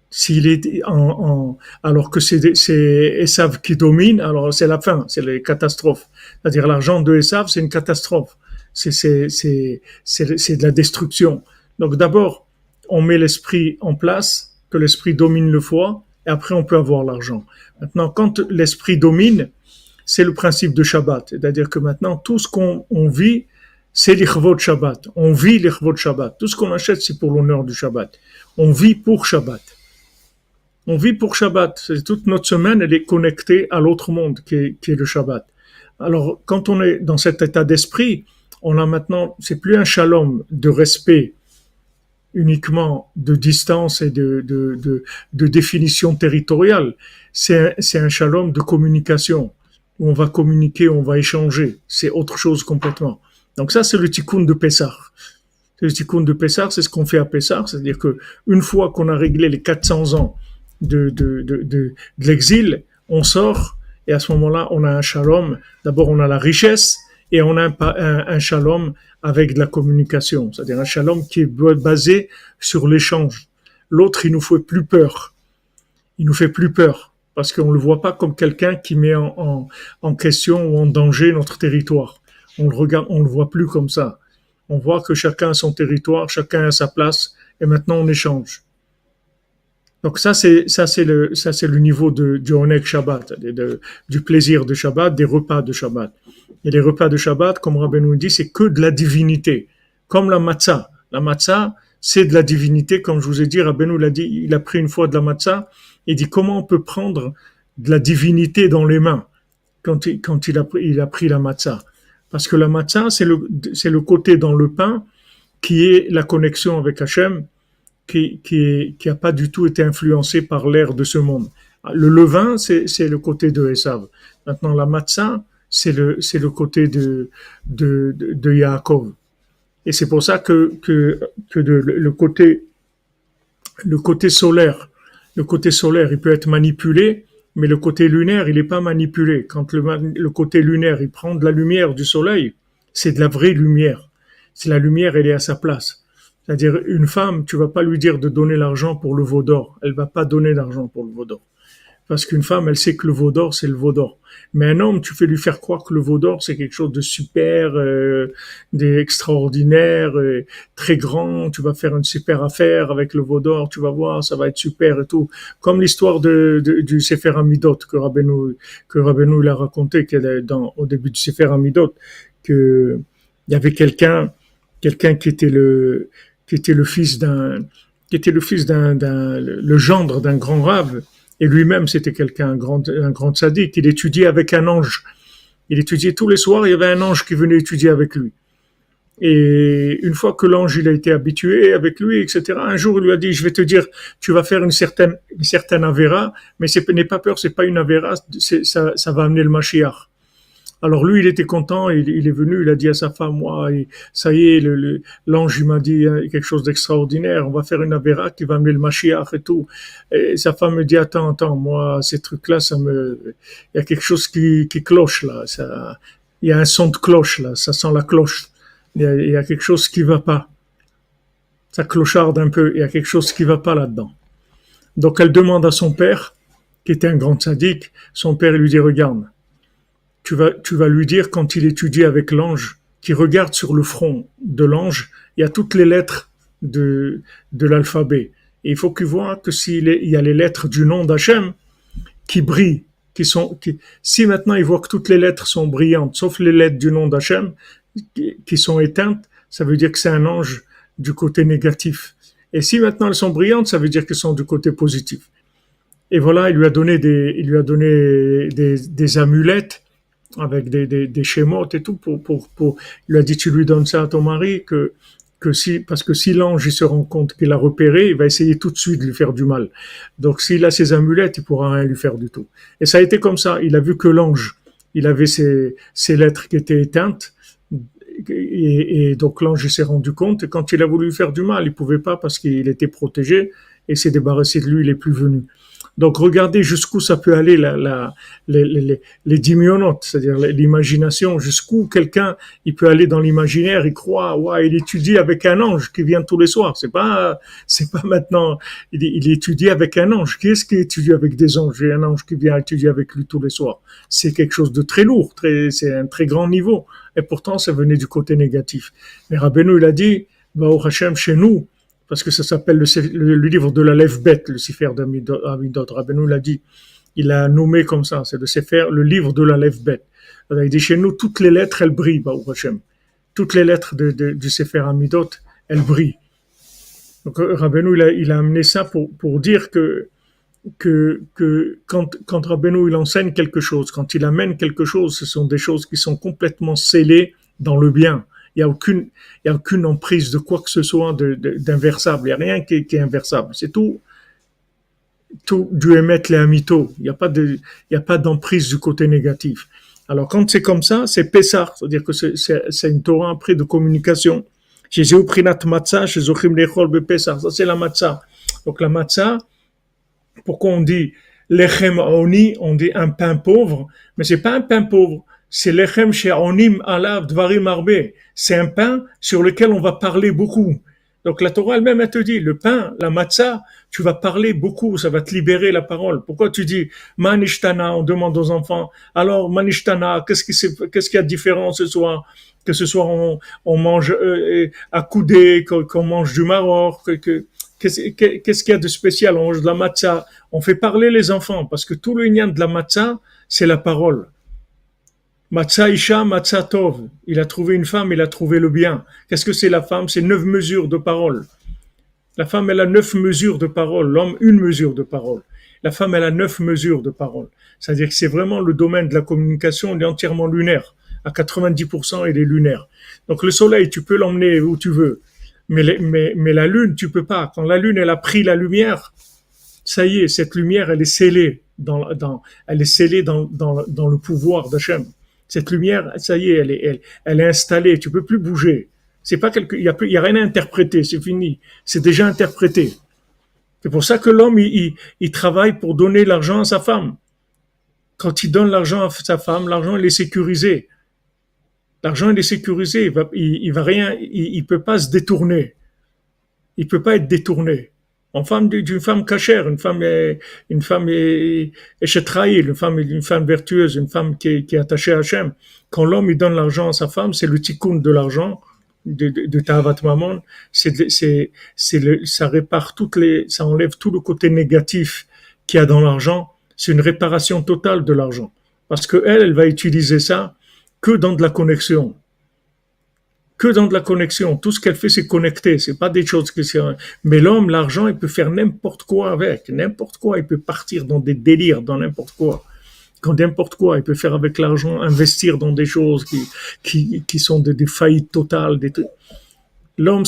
s'il est alors que c'est Esav qui domine, alors c'est la fin, c'est les catastrophes. C'est-à-dire l'argent de Esav, c'est une catastrophe. C'est de la destruction. Donc d'abord, on met l'esprit en place, que l'esprit domine le foie, et après on peut avoir l'argent. Maintenant, quand l'esprit domine, c'est le principe de Shabbat. C'est-à-dire que maintenant, tout ce qu'on vit, c'est l'Ichvot Shabbat. On vit l'Ichvot Shabbat. Tout ce qu'on achète, c'est pour l'honneur du Shabbat. On vit pour Shabbat. On vit pour Shabbat. C'est toute notre semaine, elle est connectée à l'autre monde qui est le Shabbat. Alors, quand on est dans cet état d'esprit, on a maintenant, c'est plus un shalom de respect uniquement de distance et de définition territoriale. C'est un shalom de communication où on va communiquer, on va échanger. C'est autre chose complètement. Donc ça, c'est le tikkun de Pessah. Le tikkun de Pessah, c'est ce qu'on fait à Pessah, c'est-à-dire que une fois qu'on a réglé les 400 ans de l'exil, on sort et à ce moment-là, on a un shalom. D'abord, on a la richesse et on a un shalom avec de la communication, c'est-à-dire un shalom qui est basé sur l'échange. L'autre, il nous fait plus peur. Il nous fait plus peur parce qu'on le voit pas comme quelqu'un qui met en question ou en danger notre territoire. On le regarde, on le voit plus comme ça. On voit que chacun a son territoire, chacun a sa place et maintenant on échange. Donc ça c'est le niveau du Oneg Shabbat, du plaisir de Shabbat, des repas de Shabbat. Et les repas de Shabbat, comme Rabbeinu nous dit, c'est que de la divinité, comme la matzah. La matzah, c'est de la divinité, comme je vous ai dit, Rabbeinu l'a dit, il a pris une fois de la matzah, et dit comment on peut prendre de la divinité dans les mains quand il a pris la matzah. Parce que la matzah, c'est le côté dans le pain qui est la connexion avec Hachem, qui a pas du tout été influencé par l'air de ce monde. Le levain, c'est le côté de Esav. Maintenant, la matzah, c'est le côté de Yaakov. Et c'est pour ça que le côté solaire, il peut être manipulé, mais le côté lunaire, il n'est pas manipulé. Quand le côté lunaire, il prend de la lumière du soleil, c'est de la vraie lumière. C'est la lumière, elle est à sa place. C'est-à-dire, une femme, tu vas pas lui dire de donner l'argent pour le veau d'or. Elle va pas donner d'argent pour le veau d'or. Parce qu'une femme, elle sait que le veau d'or, c'est le veau d'or. Mais un homme, tu fais lui faire croire que le veau d'or, c'est quelque chose de super, d'extraordinaire, très grand. Tu vas faire une super affaire avec le veau d'or. Tu vas voir, ça va être super et tout. Comme l'histoire du Sefer Hamidot que Rabbeinu l'a raconté au début du Sefer Hamidot, que il y avait quelqu'un qui était le fils le gendre d'un grand rave. Et lui-même, c'était un grand sadique. Il étudiait avec un ange. Il étudiait tous les soirs, il y avait un ange qui venait étudier avec lui. Et une fois que l'ange, il a été habitué avec lui, etc., un jour, il lui a dit, je vais te dire, tu vas faire une certaine avéra, mais n'aie pas peur, c'est pas une avéra, ça va amener le Mashiach. Alors lui, il était content, il est venu, il a dit à sa femme, moi, ça y est, l'ange il m'a dit quelque chose d'extraordinaire, on va faire une avéra qui va amener le Mashiach et tout. Et sa femme me dit, attends, moi, ces trucs-là, il y a quelque chose qui cloche là, il y a un son de cloche là, ça sent la cloche. Il y a quelque chose qui va pas. Ça clocharde un peu, il y a quelque chose qui va pas là-dedans. Donc elle demande à son père, qui était un grand sadique, son père lui dit, regarde, tu vas lui dire quand il étudie avec l'ange, qui regarde sur le front de l'ange, il y a toutes les lettres de l'alphabet. Et il faut qu'il voit que il y a les lettres du nom d'Hachem qui brillent, si maintenant il voit que toutes les lettres sont brillantes, sauf les lettres du nom d'Hachem qui sont éteintes, ça veut dire que c'est un ange du côté négatif. Et si maintenant elles sont brillantes, ça veut dire qu'elles sont du côté positif. Et voilà, il lui a donné des amulettes avec des schémas et tout il lui a dit, tu lui donnes ça à ton mari parce que si l'ange il se rend compte qu'il a repéré, il va essayer tout de suite de lui faire du mal. Donc s'il a ses amulettes, il pourra rien lui faire du tout. Et ça a été comme ça. Il a vu que l'ange, il avait ses lettres qui étaient éteintes. Et donc l'ange il s'est rendu compte. Et quand il a voulu lui faire du mal, il pouvait pas parce qu'il était protégé et s'est débarrassé de lui, il est plus venu. Donc regardez jusqu'où ça peut aller les dimyonotes, c'est-à-dire l'imagination, jusqu'où quelqu'un il peut aller dans l'imaginaire, il croit, ouais, il étudie avec un ange qui vient tous les soirs. C'est pas maintenant, il étudie avec un ange. Qui est-ce qui étudie avec des anges? Et un ange qui vient étudier avec lui tous les soirs. C'est quelque chose de très lourd, c'est un très grand niveau. Et pourtant, ça venait du côté négatif. Mais Rabbeinu, il a dit, bah, au Hachem, chez nous, parce que ça s'appelle le livre de la Lève bête, le Sefer d'Amidot. Rabbeinu l'a dit, il a nommé comme ça, c'est le Sefer, le livre de la Lève bête. Il dit chez nous, toutes les lettres, elles brillent, Baruch Hashem. Toutes les lettres du Sefer Amidot, elles brillent. Donc Rabbeinu, il a amené ça pour dire que quand Rabbeinu, il enseigne quelque chose, quand il amène quelque chose, ce sont des choses qui sont complètement scellées dans le bien. Il y a aucune emprise de quoi que ce soit d'inversable. Il y a rien qui est inversable. C'est tout du émettre les amito. Il y a pas d'emprise du côté négatif. Alors, quand c'est comme ça, c'est Pessah. C'est-à-dire que c'est une Torah après de communication. Jésus prinat matzah, Jésus lechol be Pessah. Ça, c'est la matzah. Donc, la matzah, pourquoi on dit lechem oni, on dit un pain pauvre, mais c'est pas un pain pauvre. C'est lechem she'onim alav dvarim arbe. C'est un pain sur lequel on va parler beaucoup. Donc la Torah elle-même, elle te dit, le pain, la matzah, tu vas parler beaucoup, ça va te libérer la parole. Pourquoi tu dis manishtana, on demande aux enfants, alors manishtana, qu'est-ce qu'il y a de différent ce soir? Que ce soir on mange à coudé, qu'on mange du maror, qu'est-ce qu'il y a de spécial? On mange de la matzah. On fait parler les enfants, parce que tout le lien de la matzah, c'est la parole. Matzah Isha, Matzah Tov. Il a trouvé une femme, il a trouvé le bien. Qu'est-ce que c'est la femme? C'est 9 mesures de parole. La femme, elle a 9 mesures de parole. L'homme, 1 mesure de parole. La femme, elle a 9 mesures de parole. C'est-à-dire que c'est vraiment le domaine de la communication, il est entièrement lunaire. À 90%, il est lunaire. Donc le soleil, tu peux l'emmener où tu veux. Mais la lune, tu peux pas. Quand la lune, elle a pris la lumière, ça y est, cette lumière, elle est scellée elle est scellée dans le pouvoir d'Hachem. Cette lumière, ça y est, elle est installée. Tu peux plus bouger. C'est pas il y a rien à interpréter. C'est fini. C'est déjà interprété. C'est pour ça que l'homme, il travaille pour donner l'argent à sa femme. Quand il donne l'argent à sa femme, l'argent, il est sécurisé. L'argent, il est sécurisé. Il peut pas se détourner. Il peut pas être détourné. D'une femme cachère, une femme échetraïle, une femme vertueuse, une femme qui est attachée à Hachem. Quand l'homme il donne l'argent à sa femme, c'est le tikkun de l'argent, de Tahavat Mamon, ça répare ça enlève tout le côté négatif qu'il y a dans l'argent. C'est une réparation totale de l'argent. Parce que elle va utiliser ça que dans de la connexion. Que dans de la connexion. Tout ce qu'elle fait, c'est connecter. C'est pas des choses mais l'homme, l'argent, il peut faire n'importe quoi avec. N'importe quoi. Il peut partir dans des délires, dans n'importe quoi. N'importe quoi. Il peut faire avec l'argent, investir dans des choses qui sont des faillites totales, des trucs. L'homme,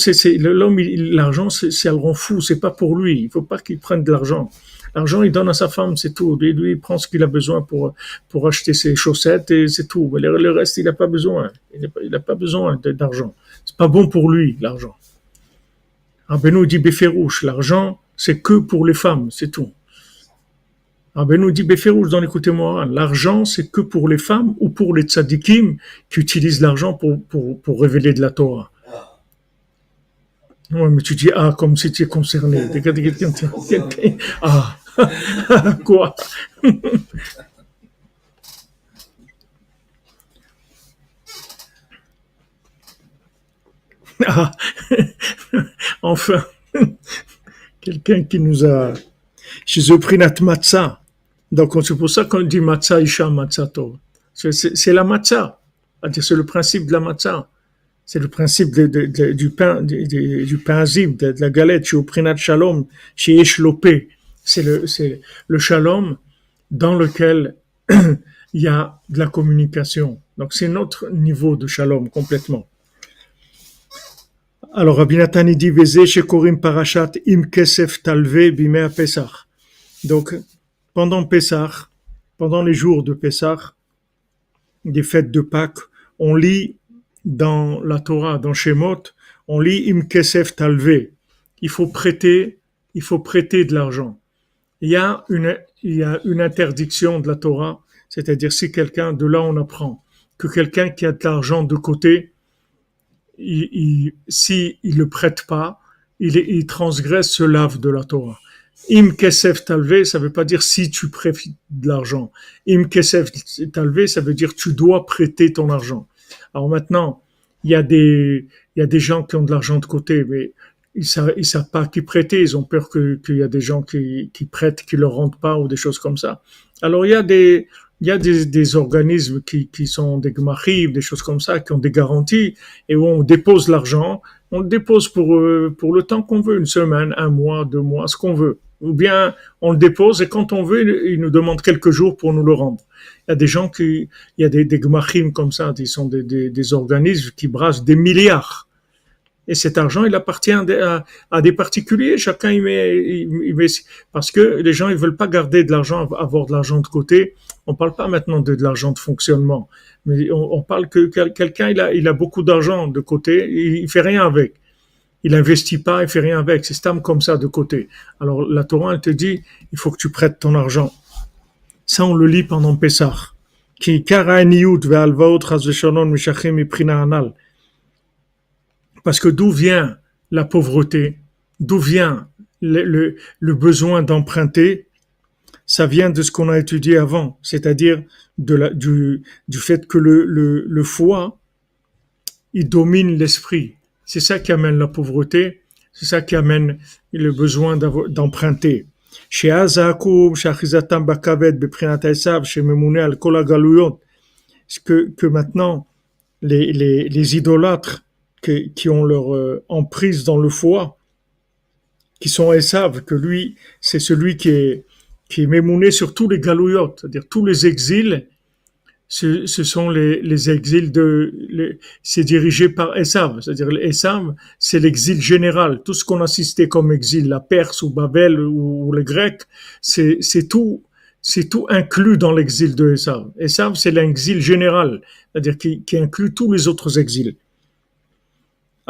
l'argent, ça le rend fou. C'est pas pour lui. Il faut pas qu'il prenne de l'argent. L'argent, il donne à sa femme, c'est tout. Lui, il prend ce qu'il a besoin pour acheter ses chaussettes et c'est tout. Mais le reste, il n'a pas besoin. Il n'a pas besoin d'argent. C'est pas bon pour lui, l'argent. Rabbeinu dit Béferouche, l'argent, c'est que pour les femmes, c'est tout. Rabbeinu dit Béferouche dans l'écoutez-moi, l'argent, c'est que pour les femmes ou pour les tzadikim qui utilisent l'argent pour révéler de la Torah. Ouais, mais tu dis comme si tu es concerné. Quoi? Enfin, quelqu'un qui nous a chez Prinat Matzah. Donc c'est pour ça qu'on dit Matzah Isha Matzah Tov. C'est la Matzah. C'est le principe de la Matzah. C'est le principe du pain, du pain azim, de la galette, chez Oprinat Shalom, chez Echlopé. C'est le shalom dans lequel il y a de la communication. Donc c'est notre niveau de shalom complètement. Alors Rabbi Nathan dit Veze shekorim parashat im kesef talve bimei Pesach. Donc pendant Pesach, pendant les jours de Pesach, des fêtes de Pâques, on lit dans la Torah, dans Shemot, on lit im kesef talve. Il faut prêter de l'argent. Il y a une interdiction de la Torah, c'est-à-dire si quelqu'un, de là on apprend que quelqu'un qui a de l'argent de côté, si il le prête pas, il transgresse ce lave de la Torah. Im kesef talve, ça veut pas dire si tu prêtes de l'argent. Im kesef talve, ça veut dire tu dois prêter ton argent. Alors maintenant, il y a des gens qui ont de l'argent de côté, mais ils savent pas qui prêter. Ils ont peur qu'il y a des gens qui prêtent, qui leur rendent pas ou des choses comme ça. Alors il y a des organismes qui sont des gmachim, des choses comme ça, qui ont des garanties et où on dépose l'argent. On le dépose pour le temps qu'on veut, une semaine, un mois, 2 mois, ce qu'on veut. Ou bien on le dépose et quand on veut, il nous demande quelques jours pour nous le rendre. Il y a des gens il y a des gmachim comme ça, ils sont des organismes qui brassent des milliards. Et cet argent, il appartient à des particuliers. Chacun il met, parce que les gens ils veulent pas garder de l'argent, avoir de l'argent de côté. On parle pas maintenant de l'argent de fonctionnement, mais on parle que quelqu'un il a beaucoup d'argent de côté, il fait rien avec. Il investit pas, il fait rien avec. C'est stam comme ça de côté. Alors la Torah elle te dit, il faut que tu prêtes ton argent. Ça on le lit pendant Pessah. Ki karainiyut ve'alvaot chas v'shalom mishachim miprina anal. Parce que d'où vient la pauvreté, d'où vient le besoin d'emprunter, ça vient de ce qu'on a étudié avant, c'est-à-dire du fait que le foie, il domine l'esprit. C'est ça qui amène la pauvreté, c'est ça qui amène le besoin d'emprunter. Que maintenant, les idolâtres qui ont leur emprise dans le foie, qui sont Esav, que lui, c'est celui qui est mémouné sur tous les galouyot, c'est-à-dire tous les exils, ce sont les exils c'est dirigé par Esav, c'est-à-dire Esav, c'est l'exil général, tout ce qu'on assistait comme exil, la Perse ou Babel ou les Grecs, c'est tout inclus dans l'exil de Esav. Esav, c'est l'exil général, c'est-à-dire qui inclut tous les autres exils.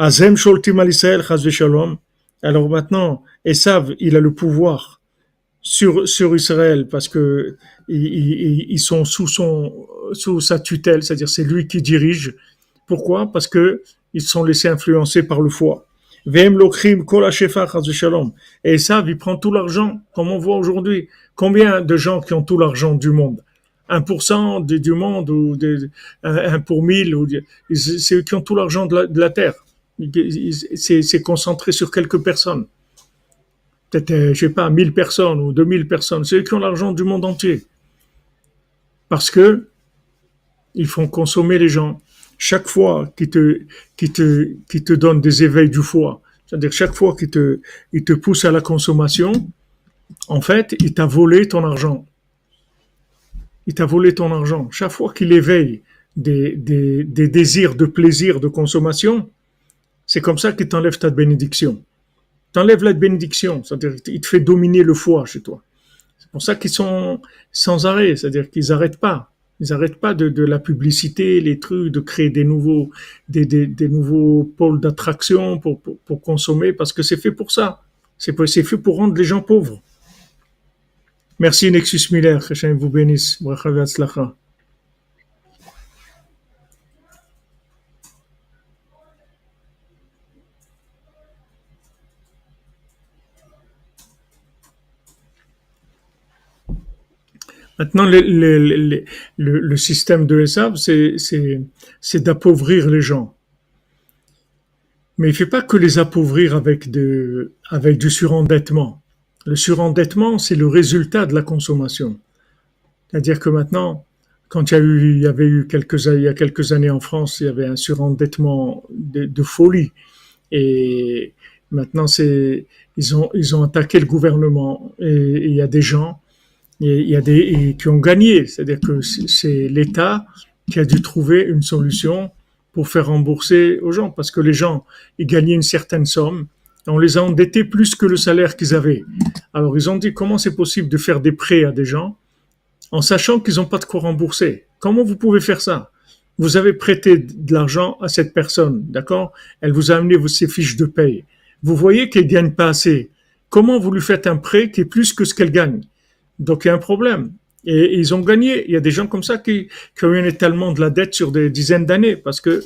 Azem sholtim al Israël chas v'shalom. Alors maintenant, Esav, il a le pouvoir sur Israël parce que ils sont sous sa tutelle, c'est-à-dire c'est lui qui dirige. Pourquoi? Parce que ils sont laissés influencer par le foie. V'hem lokrim kol hashefa chas v'shalom. Et Esav, il prend tout l'argent, comme on voit aujourd'hui. Combien de gens qui ont tout l'argent du monde? 1% du monde ou 1 pour 1000, c'est eux qui ont tout l'argent de la terre. C'est concentré sur quelques personnes. Peut-être, je sais pas, 1000 personnes ou 2000 personnes. C'est eux qui ont l'argent du monde entier. Parce que ils font consommer les gens. Chaque fois qu'ils te donnent des éveils du foie, c'est-à-dire chaque fois qu'ils te poussent à la consommation, en fait, il t'a volé ton argent. Il t'a volé ton argent. Chaque fois qu'il éveille des désirs de plaisir, de consommation, c'est comme ça qu'il t'enlève ta bénédiction. T'enlève la bénédiction, c'est-à-dire qu'il te fait dominer le foie chez toi. C'est pour ça qu'ils sont sans arrêt, c'est-à-dire qu'ils n'arrêtent pas. Ils n'arrêtent pas de la publicité, les trucs, de créer des nouveaux pôles d'attraction pour consommer, parce que c'est fait pour ça. C'est fait pour rendre les gens pauvres. Merci Nexus Miller, que Hachem vous bénisse. Bracha ve'atzlacha. Maintenant, le système de Esav, c'est d'appauvrir les gens. Mais il ne fait pas que les appauvrir avec du surendettement. Le surendettement, c'est le résultat de la consommation. C'est-à-dire que maintenant, Quand il y a quelques années en France, il y avait un surendettement de folie. Et maintenant, ils ont attaqué le gouvernement. Et il y a des gens, il y a qui ont gagné. C'est-à-dire que c'est l'État qui a dû trouver une solution pour faire rembourser aux gens. Parce que les gens, ils gagnaient une certaine somme. On les a endettés plus que le salaire qu'ils avaient. Alors, ils ont dit, comment c'est possible de faire des prêts à des gens en sachant qu'ils n'ont pas de quoi rembourser? Comment vous pouvez faire ça? Vous avez prêté de l'argent à cette personne, d'accord? Elle vous a amené ses fiches de paye. Vous voyez qu'elle gagne pas assez. Comment vous lui faites un prêt qui est plus que ce qu'elle gagne? Donc il y a un problème. Et ils ont gagné. Il y a des gens comme ça qui ont eu un étalement de la dette sur des dizaines d'années parce que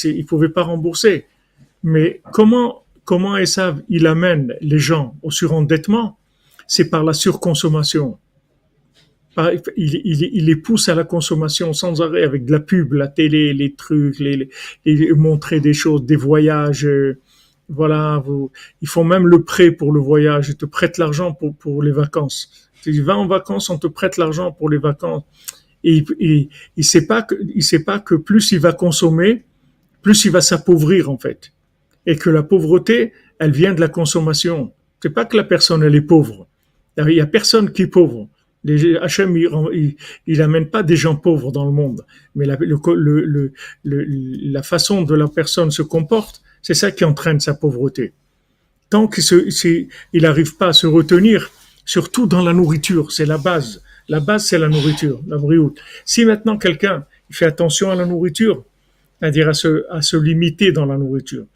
ils pouvaient pas rembourser. Mais comment Esav, il amène les gens au surendettement? C'est par la surconsommation. Il les pousse à la consommation sans arrêt avec de la pub, la télé, les trucs, montrer des choses, des voyages. Voilà, ils font même le prêt pour le voyage. Ils te prêtent l'argent pour les vacances. Tu vas en vacances, on te prête l'argent pour les vacances. Et il sait pas que plus il va consommer, plus il va s'appauvrir en fait. Et que la pauvreté, elle vient de la consommation. C'est pas que la personne elle est pauvre. Il y a personne qui est pauvre. Hachem, il amène pas des gens pauvres dans le monde, mais la façon dont la personne se comporte, c'est ça qui entraîne sa pauvreté. Tant qu'il n'arrive pas à se retenir, surtout dans la nourriture, c'est la base. La base, c'est la nourriture, la brioute. Si maintenant quelqu'un fait attention à la nourriture, c'est-à-dire à se limiter dans la nourriture,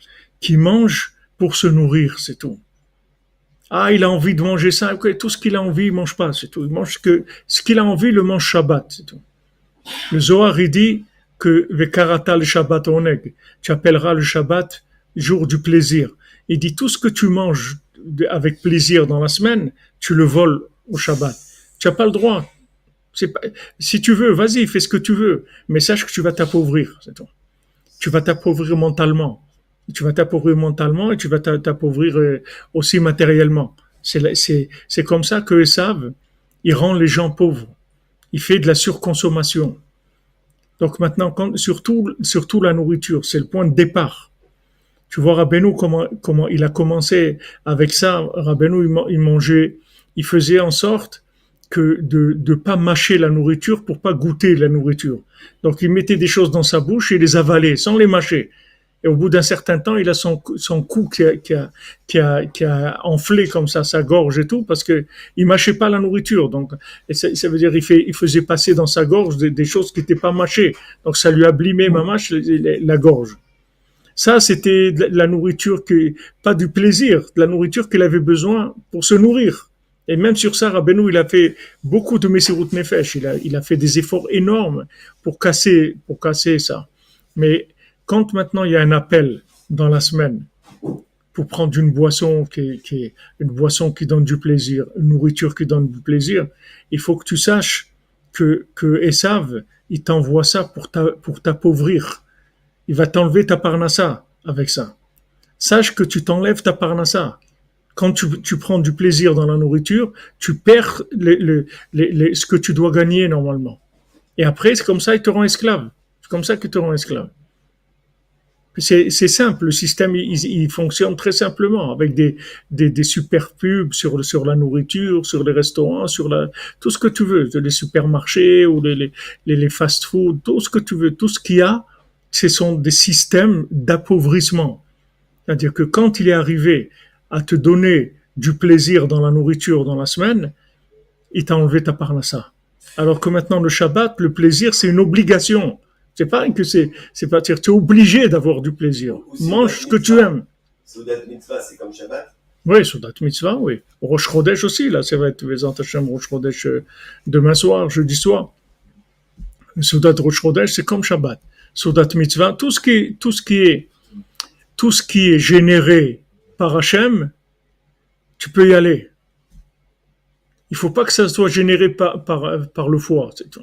qui mange pour se nourrir, c'est tout. Ah, il a envie de manger ça. Okay, tout ce qu'il a envie, il mange pas, c'est tout. Il mange ce qu'il a envie, le mange Shabbat, c'est tout. Le Zohar, il dit que Vekarata le Shabbat oneg, tu appelleras le Shabbat jour du plaisir. Il dit tout ce que tu manges avec plaisir dans la semaine, tu le voles au Shabbat. Tu n'as pas le droit. Pas, si tu veux, vas-y, fais ce que tu veux, mais sache que tu vas t'appauvrir, c'est tout. Tu vas t'appauvrir mentalement. Tu vas t'appauvrir mentalement et tu vas t'appauvrir aussi matériellement. C'est comme ça que Esav, il rend les gens pauvres. Il fait de la surconsommation. Donc maintenant, surtout la nourriture, c'est le point de départ. Tu vois Rabbeinu comment il a commencé avec ça. Rabbeinu, il mangeait, il faisait en sorte que de pas mâcher la nourriture pour pas goûter la nourriture. Donc il mettait des choses dans sa bouche et les avalait sans les mâcher. Et au bout d'un certain temps, il a son cou qui a enflé comme ça sa gorge et tout parce que il mâchait pas la nourriture. Donc ça veut dire il faisait passer dans sa gorge des choses qui n'étaient pas mâchées. Donc ça lui abîmait la gorge. Ça, c'était de la nourriture pas du plaisir, de la nourriture qu'il avait besoin pour se nourrir. Et même sur ça, Rabbeinu, il a fait beaucoup de Messirut Nefesh. Il a fait des efforts énormes pour casser ça. Mais quand maintenant il y a un appel dans la semaine pour prendre une boisson qui est une boisson qui donne du plaisir, une nourriture qui donne du plaisir, il faut que tu saches que Esav, il t'envoie ça pour t'appauvrir. Il va t'enlever ta parnassa avec ça. Sache que tu t'enlèves ta parnassa. Quand tu prends du plaisir dans la nourriture, tu perds ce que tu dois gagner normalement. Et après, c'est comme ça, ils te rendent esclave. C'est comme ça qu'ils te rendent esclave. C'est simple, le système il fonctionne très simplement avec des super pubs sur la nourriture, sur les restaurants, tout ce que tu veux, les supermarchés ou les fast-food, tout ce que tu veux, tout ce qu'il y a, ce sont des systèmes d'appauvrissement. C'est-à-dire que quand il est arrivé à te donner du plaisir dans la nourriture dans la semaine, il t'a enlevé ta parnassa. Alors que maintenant le Shabbat, le plaisir c'est une obligation. C'est pas que c'est pas dire tu es obligé d'avoir du plaisir. Mange ce que tu aimes.
Soudat mitzvah, c'est comme Shabbat.
Oui, Soudat mitzvah, oui. Rosh Chodesh aussi, là, ça va être Vezant Hashem Rosh Chodesh demain soir, jeudi soir. Soudat Rosh Chodesh, c'est comme Shabbat. Soudat mitzvah, tout ce qui est généré par Hashem, tu peux y aller. Il faut pas que ça soit généré par le foie, c'est tout.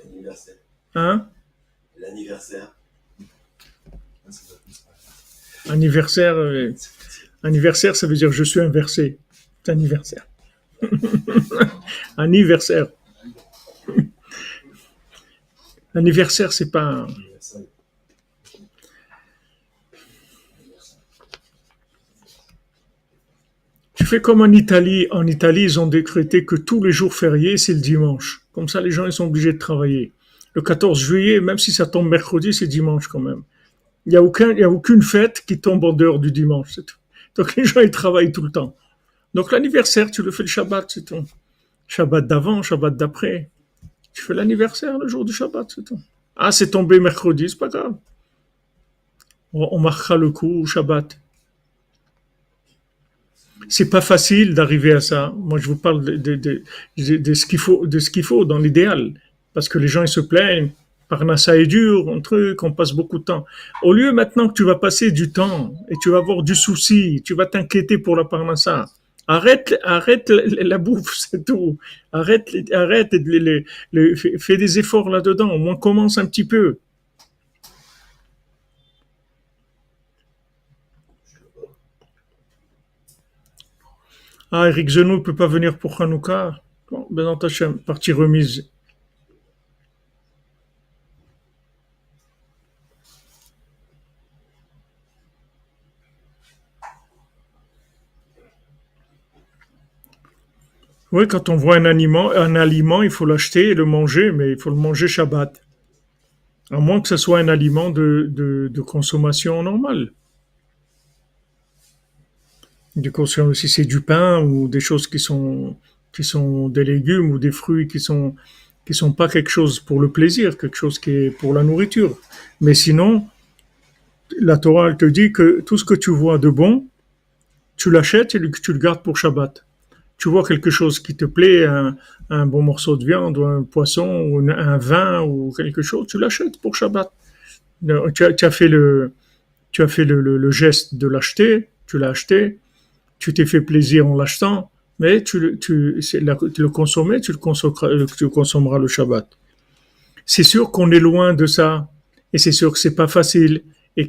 L'anniversaire.
Hein?
L'anniversaire.
Anniversaire, ça veut dire je suis inversé. C'est anniversaire. Anniversaire. L'anniversaire, c'est pas Tu fais comme en Italie. En Italie, ils ont décrété que tous les jours fériés, c'est le dimanche. Comme ça, les gens, ils sont obligés de travailler. Le 14 juillet, même si ça tombe mercredi, c'est dimanche quand même. Il y a aucune fête qui tombe en dehors du dimanche, c'est tout. Donc les gens, ils travaillent tout le temps. Donc l'anniversaire, tu le fais le Shabbat, c'est tout. Shabbat d'avant, Shabbat d'après. Tu fais l'anniversaire le jour du Shabbat, c'est tout. Ah, c'est tombé mercredi, c'est pas grave. On marquera le coup au Shabbat. C'est pas facile d'arriver à ça. Moi, je vous parle de ce qu'il faut dans l'idéal. Parce que les gens, ils se plaignent. Parnassa est dur, un truc, on passe beaucoup de temps. Au lieu maintenant que tu vas passer du temps et tu vas avoir du souci, tu vas t'inquiéter pour la Parnassa. Arrête la bouffe, c'est tout. Arrête, fais des efforts là-dedans. Au moins, commence un petit peu. Ah, Eric Zenou ne peut pas venir pour Hanouka. Bon, ben, Hachem, partie remise. Oui, quand on voit un aliment, il faut l'acheter et le manger, mais il faut le manger Shabbat. À moins que ce soit un aliment de consommation normale. Si c'est du pain ou des choses qui sont des légumes ou des fruits qui sont pas quelque chose pour le plaisir, quelque chose qui est pour la nourriture. Mais sinon, la Torah, elle te dit que tout ce que tu vois de bon, tu l'achètes et tu le gardes pour Shabbat. Tu vois quelque chose qui te plaît, un bon morceau de viande ou un poisson ou un vin ou quelque chose, tu l'achètes pour Shabbat. Tu as fait le geste de l'acheter, tu l'as acheté, tu t'es fait plaisir en l'achetant, mais le consommer, tu le consommeras le Shabbat. C'est sûr qu'on est loin de ça, et c'est sûr que c'est pas facile, et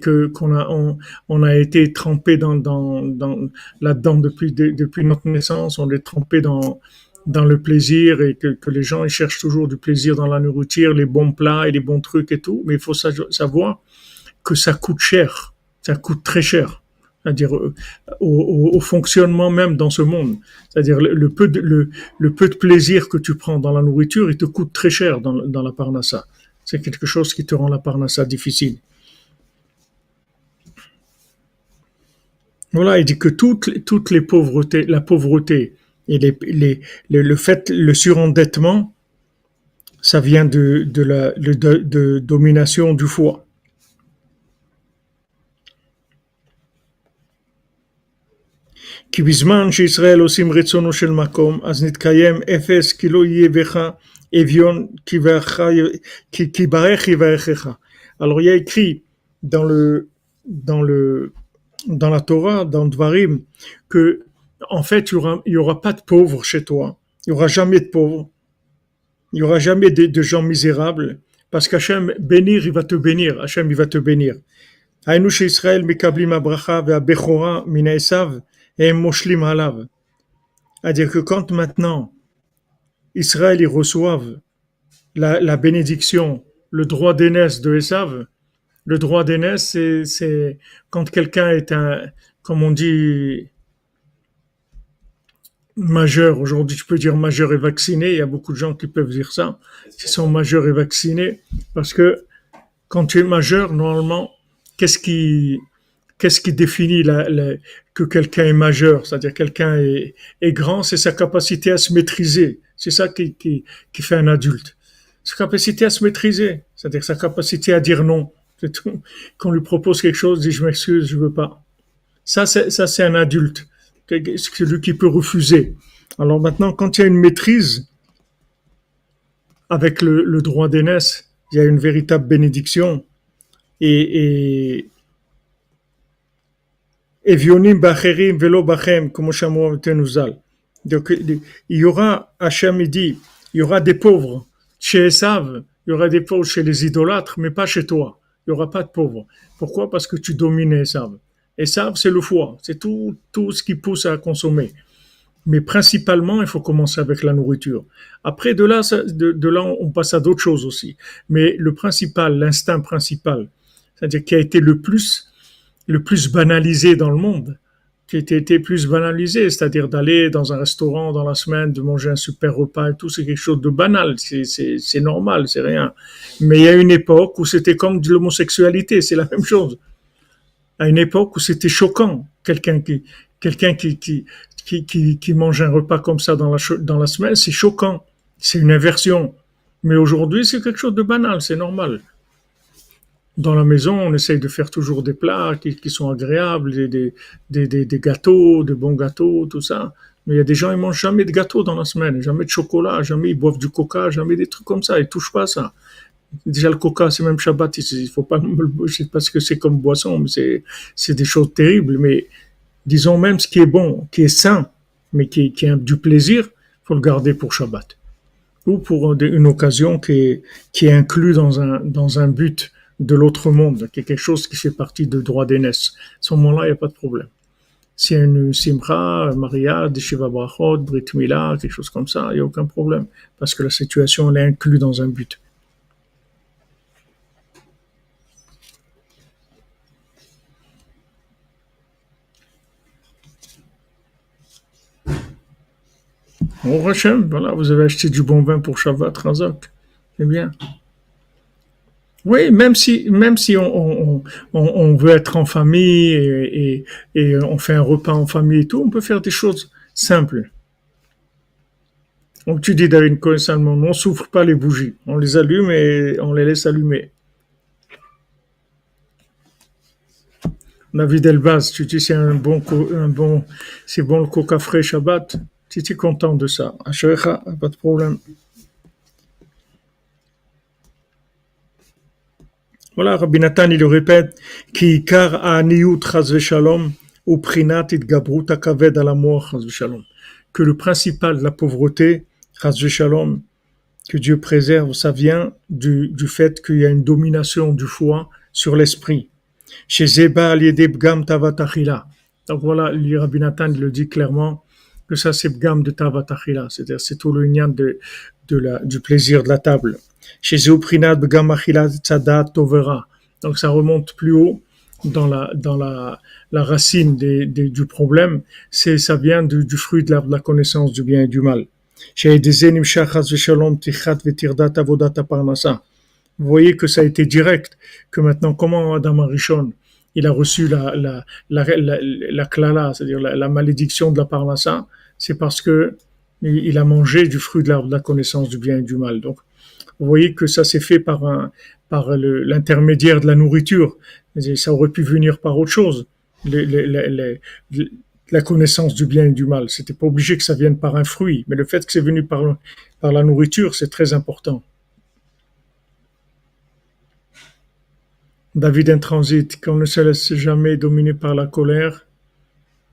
on a été trempé là-dedans depuis notre naissance, on est trempé dans le plaisir, et que les gens ils cherchent toujours du plaisir dans la nourriture, les bons plats et les bons trucs et tout, mais il faut savoir que ça coûte cher, ça coûte très cher. C'est-à-dire au fonctionnement même dans ce monde. C'est-à-dire le peu de plaisir que tu prends dans la nourriture, il te coûte très cher dans la parnassa. C'est quelque chose qui te rend la parnassa difficile. Voilà, il dit que toutes les pauvretés, la pauvreté et le surendettement, ça vient de domination du foie. כי בזמן שישראל עושים רצונו של מקום, אז נתקיים אפס, כי לא יהיה בך אביון, כי ברך יברכך. Alors il y a écrit dans la Torah, dans Dvarim, que en fait il y aura pas de pauvres chez toi, il y aura jamais de pauvres, il y aura jamais de gens misérables, parce qu'Hachem bénir, il va te bénir, Hachem il va te bénir. היינו שישראל מקבלים הברכה והבכורה מן עשיו הם מושלים עליו. C'est-à-dire que quand maintenant Israël ils reçoivent la bénédiction, le droit d'aînesse de Esav, le droit d'aînesse c'est quand quelqu'un est comme on dit, majeur. Aujourd'hui, tu peux dire majeur et vacciné. Il y a beaucoup de gens qui peuvent dire ça, qui sont majeurs et vaccinés, parce que quand tu es majeur, normalement, qu'est-ce qui définit que quelqu'un est majeur, c'est-à-dire quelqu'un est grand, c'est sa capacité à se maîtriser. C'est ça qui fait un adulte. Sa capacité à se maîtriser, c'est-à-dire sa capacité à dire non. C'est tout. Quand on lui propose quelque chose, il dit je m'excuse, je veux pas. Ça c'est un adulte, celui qui peut refuser. Alors maintenant, quand il y a une maîtrise avec le droit d'aînesse, il y a une véritable bénédiction. Et Evionim bacherim velo bachem, comme Shamuel Tenuzal. Donc, il y aura, Hachem dit, il y aura des pauvres chez Esav, il y aura des pauvres chez les idolâtres, mais pas chez toi. Il n'y aura pas de pauvres. Pourquoi? Parce que tu domines Esav. Esav, c'est le foie, c'est tout ce qui pousse à consommer. Mais principalement, il faut commencer avec la nourriture. Après, de là, on passe à d'autres choses aussi. Mais le principal, l'instinct principal, c'est-à-dire qui a été le plus banalisé dans le monde, qui a été plus banalisé, c'est-à-dire d'aller dans un restaurant dans la semaine, de manger un super repas et tout, c'est quelque chose de banal, c'est normal, c'est rien. Mais il y a une époque où c'était comme de l'homosexualité, c'est la même chose. À une époque où c'était choquant, quelqu'un qui mange un repas comme ça dans la semaine, c'est choquant, c'est une inversion. Mais aujourd'hui, c'est quelque chose de banal, c'est normal. Dans la maison, on essaye de faire toujours des plats qui sont agréables, des gâteaux, de bons gâteaux, tout ça. Mais il y a des gens, ils mangent jamais de gâteaux dans la semaine, jamais de chocolat, jamais ils boivent du coca, jamais des trucs comme ça, ils touchent pas à ça. Déjà, le coca, c'est même Shabbat, il faut pas, je sais pas ce que c'est comme boisson, mais c'est des choses terribles. Mais disons même ce qui est bon, qui est sain, mais qui est du plaisir, faut le garder pour Shabbat. Ou pour une occasion qui est inclus dans un but de l'autre monde, qui est quelque chose qui fait partie de droit d'aînesse. À ce moment-là, il n'y a pas de problème. S'il y a une simcha, un mariage, des shiva brachot, brit mila, quelque chose comme ça, il n'y a aucun problème. Parce que la situation, elle est inclue dans un but. Au Hachem, voilà, vous avez acheté du bon vin pour Shabbat, Razak. C'est bien. Oui, même si on veut être en famille et on fait un repas en famille et tout, on peut faire des choses simples. Donc tu dis David Cohen seulement, on souffre pas les bougies, on les allume et on les laisse allumer. David Elbaz, tu dis c'est c'est bon le coca frais Shabbat, tu es content de ça. Asherecha, pas de problème. Voilà, Rabbi Nathan, il le répète, qui car a niyut chas v'shalom, ou prinat itgabrut akaved à la mort chas v'shalom. Que le principal de la pauvreté, chas v'shalom, que Dieu préserve, ça vient du fait qu'il y a une domination du foie sur l'esprit. Chez Zeba al-yedeh bgam tavat achila. Donc voilà, le Rabbi Nathan il le dit clairement que ça c'est bgam de tavat achila, c'est-à-dire c'est tout le lien du plaisir de la table. Chez Zéoprinat bgam achila tzadat tovera. Donc ça remonte plus haut la racine du problème, ça vient du fruit de la connaissance du bien et du mal. Chez Edezenim shachas v'shalom tichat v'tirdat avodat parnasa. Vous voyez que ça a été direct, que maintenant, comment Adam Arishon, il a reçu la klala, c'est-à-dire la malédiction de la parnassa, c'est parce que il a mangé du fruit de l'arbre de la connaissance du bien et du mal. Donc, vous voyez que ça s'est fait par l'intermédiaire de la nourriture. Ça aurait pu venir par autre chose, la connaissance du bien et du mal. C'était pas obligé que ça vienne par un fruit, mais le fait que c'est venu par la nourriture, c'est très important. David intransit, qu'on ne se laisse jamais dominer par la colère,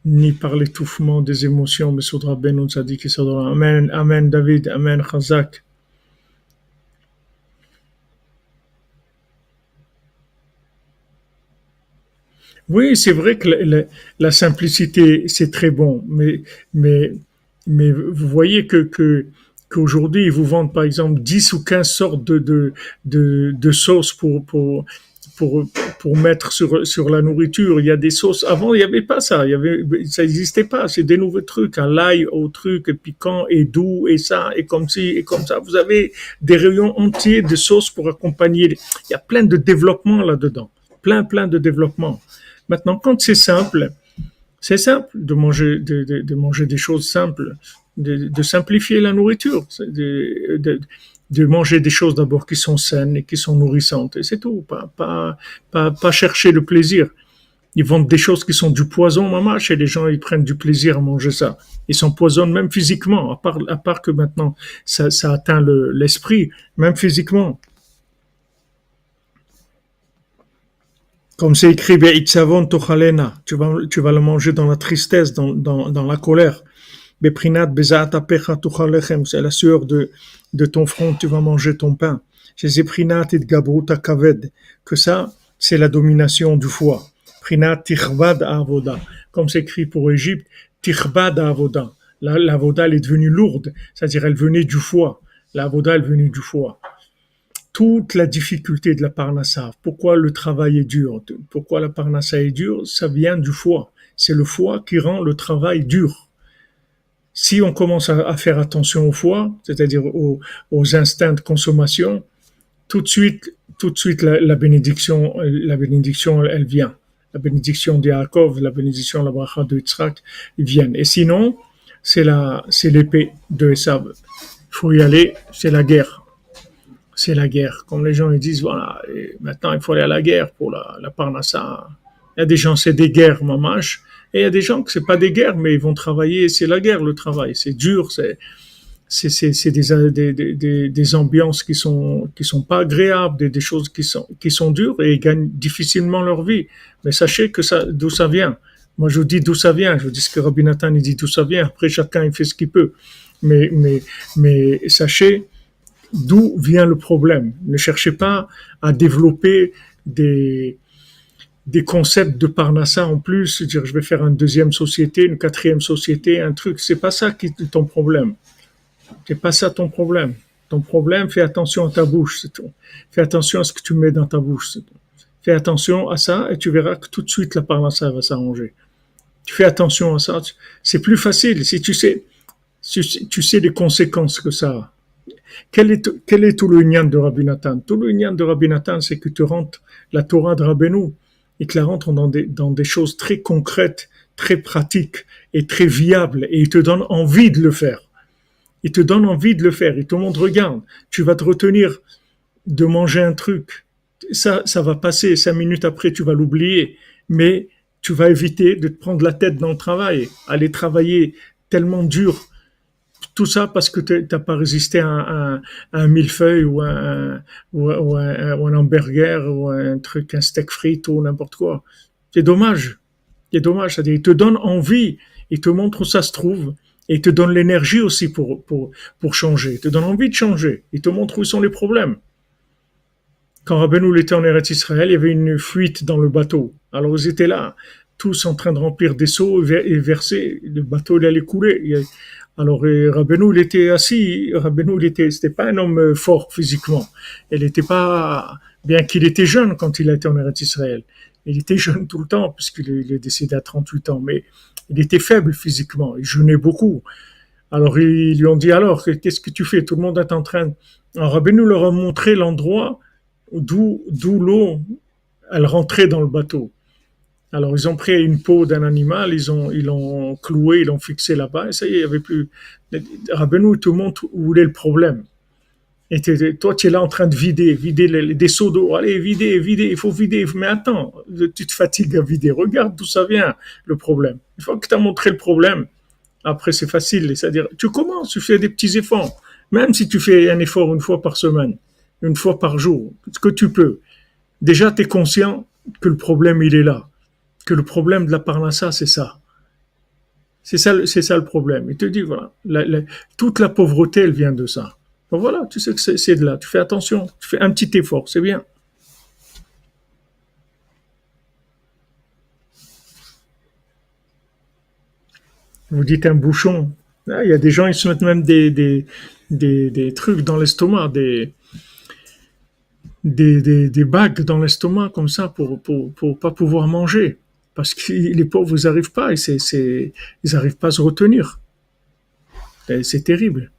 ni par l'étouffement des émotions. Besoudra ben Tzadik et Sadora. Amen, Amen, David, Amen, Chazak. Oui, c'est vrai que la simplicité, c'est très bon, mais, mais vous voyez qu'aujourd'hui, ils vous vendent par exemple 10 ou 15 sortes de sauces pour, pour mettre sur la nourriture. Il y a des sauces. Avant, il n'y avait pas ça. Ça n'existait pas. C'est des nouveaux trucs. À l'ail, au truc piquant et doux et ça, et comme ci, et comme ça. Vous avez des rayons entiers de sauces pour accompagner. Il y a plein de développement là-dedans. Plein de développement. Maintenant, quand c'est simple de manger des choses simples, de simplifier la nourriture, de manger des choses d'abord qui sont saines et qui sont nourrissantes. Et c'est tout, pas chercher le plaisir. Ils vendent des choses qui sont du poison, mamache, et les gens, ils prennent du plaisir à manger ça. Ils s'empoisonnent même physiquement, à part que maintenant, ça atteint l'esprit, même physiquement. Comme c'est écrit, Be'itzavon tochalena, tu vas le manger dans la tristesse, dans la colère. Beprinat bezat apecha tuchalechem, c'est la sueur de ton front, tu vas manger ton pain. Chez Zeprinat et gabrut kaved, que ça, c'est la domination du foie. Prinat tichbad avoda, comme c'est écrit pour Égypte, tichbad avoda, La voda, elle est devenue lourde, c'est-à-dire elle venait du foie. La voda, elle venait du foie. Toute la difficulté de la parnassa, pourquoi le travail est dur, pourquoi la parnassa est dure, ça vient du foie. C'est le foie qui rend le travail dur. Si on commence à faire attention au foie, c'est-à-dire aux instincts de consommation, tout de suite, la bénédiction, elle vient. La bénédiction de Yaakov, la bénédiction, la bracha de Yitzhak, ils viennent. Et sinon, c'est l'épée de Esav. Il faut y aller, c'est la guerre. C'est la guerre. Comme les gens ils disent, voilà, et maintenant il faut aller à la guerre pour la parnassa. Il y a des gens, c'est des guerres, mamash, et il y a des gens que c'est pas des guerres, mais ils vont travailler, c'est la guerre, le travail. C'est dur, c'est des ambiances qui sont pas agréables, des choses qui sont dures et ils gagnent difficilement leur vie. Mais sachez que d'où ça vient. Moi, je vous dis d'où ça vient. Je vous dis ce que Rabbi Nathan il dit d'où ça vient. Après, chacun il fait ce qu'il peut. Mais sachez d'où vient le problème. Ne cherchez pas à développer des concepts de parnassa en plus, dire je vais faire une deuxième société, une quatrième société, un truc. C'est pas ça qui est ton problème. C'est pas ça ton problème. Ton problème, fais attention à ta bouche, c'est tout. Fais attention à ce que tu mets dans ta bouche, c'est tout. Fais attention à ça et tu verras que tout de suite la parnassa va s'arranger. Tu fais attention à ça. C'est plus facile si tu sais les conséquences que ça a. Quel est tout le nian de Rabbi Nathan? Tout le nian de Rabbi Nathan, c'est que tu rentres la Torah de Rabbeinu et que la rentres dans des choses très concrètes, très pratiques et très viables et il te donne envie de le faire. Il te donne envie de le faire. Il te montre, regarde, tu vas te retenir de manger un truc. Ça va passer. 5 minutes après, tu vas l'oublier. Mais tu vas éviter de te prendre la tête dans le travail. Aller travailler tellement dur. Tout ça parce que tu n'as pas résisté à un millefeuille ou un hamburger ou un truc, un steak frites ou n'importe quoi. C'est dommage. C'est dommage. C'est-à-dire, il te donne envie. Il te montre où ça se trouve. Et il te donne l'énergie aussi pour changer. Il te donne envie de changer. Il te montre où sont les problèmes. Quand Rabbeinu était en Eretz Israël, il y avait une fuite dans le bateau. Alors ils étaient là, tous en train de remplir des seaux et verser. Le bateau, il allait couler. Alors Rabbeinu, il était assis. C'était pas un homme fort physiquement. Il était pas, bien qu'il était jeune quand il a été en Eretz Israël. Il était jeune tout le temps, puisqu'il est décédé à 38 ans. Mais il était faible physiquement, il jeûnait beaucoup. Alors ils lui ont dit, alors, qu'est-ce que tu fais? Tout le monde est en train... Alors Rabbeinu leur a montré l'endroit d'où l'eau, elle rentrait dans le bateau. Alors ils ont pris une peau d'un animal, ils l'ont cloué, ils l'ont fixé là-bas, et ça y est, il n'y avait plus... Rabbeinu te montre où est le problème. Et toi, tu es là en train de vider des seaux d'eau. Allez, vider, il faut vider. Mais attends, tu te fatigues à vider. Regarde d'où ça vient, le problème. Une fois que tu as montré le problème, après, c'est facile. C'est-à-dire, tu commences, tu fais des petits efforts. Même si tu fais un effort une fois par semaine, une fois par jour, ce que tu peux. Déjà, tu es conscient que le problème, il est là. Que le problème de la parnassa, c'est ça. C'est ça le problème. Il te dit, voilà, toute la pauvreté, elle vient de ça. Donc voilà, tu sais que c'est de là. Tu fais attention, tu fais un petit effort, c'est bien. Vous dites un bouchon. Ah, il y a des gens, ils se mettent même des trucs dans l'estomac, des bagues dans l'estomac comme ça pour pas pouvoir manger. Parce que les pauvres, ils n'arrivent pas, ils n'arrivent pas à se retenir. Et c'est terrible.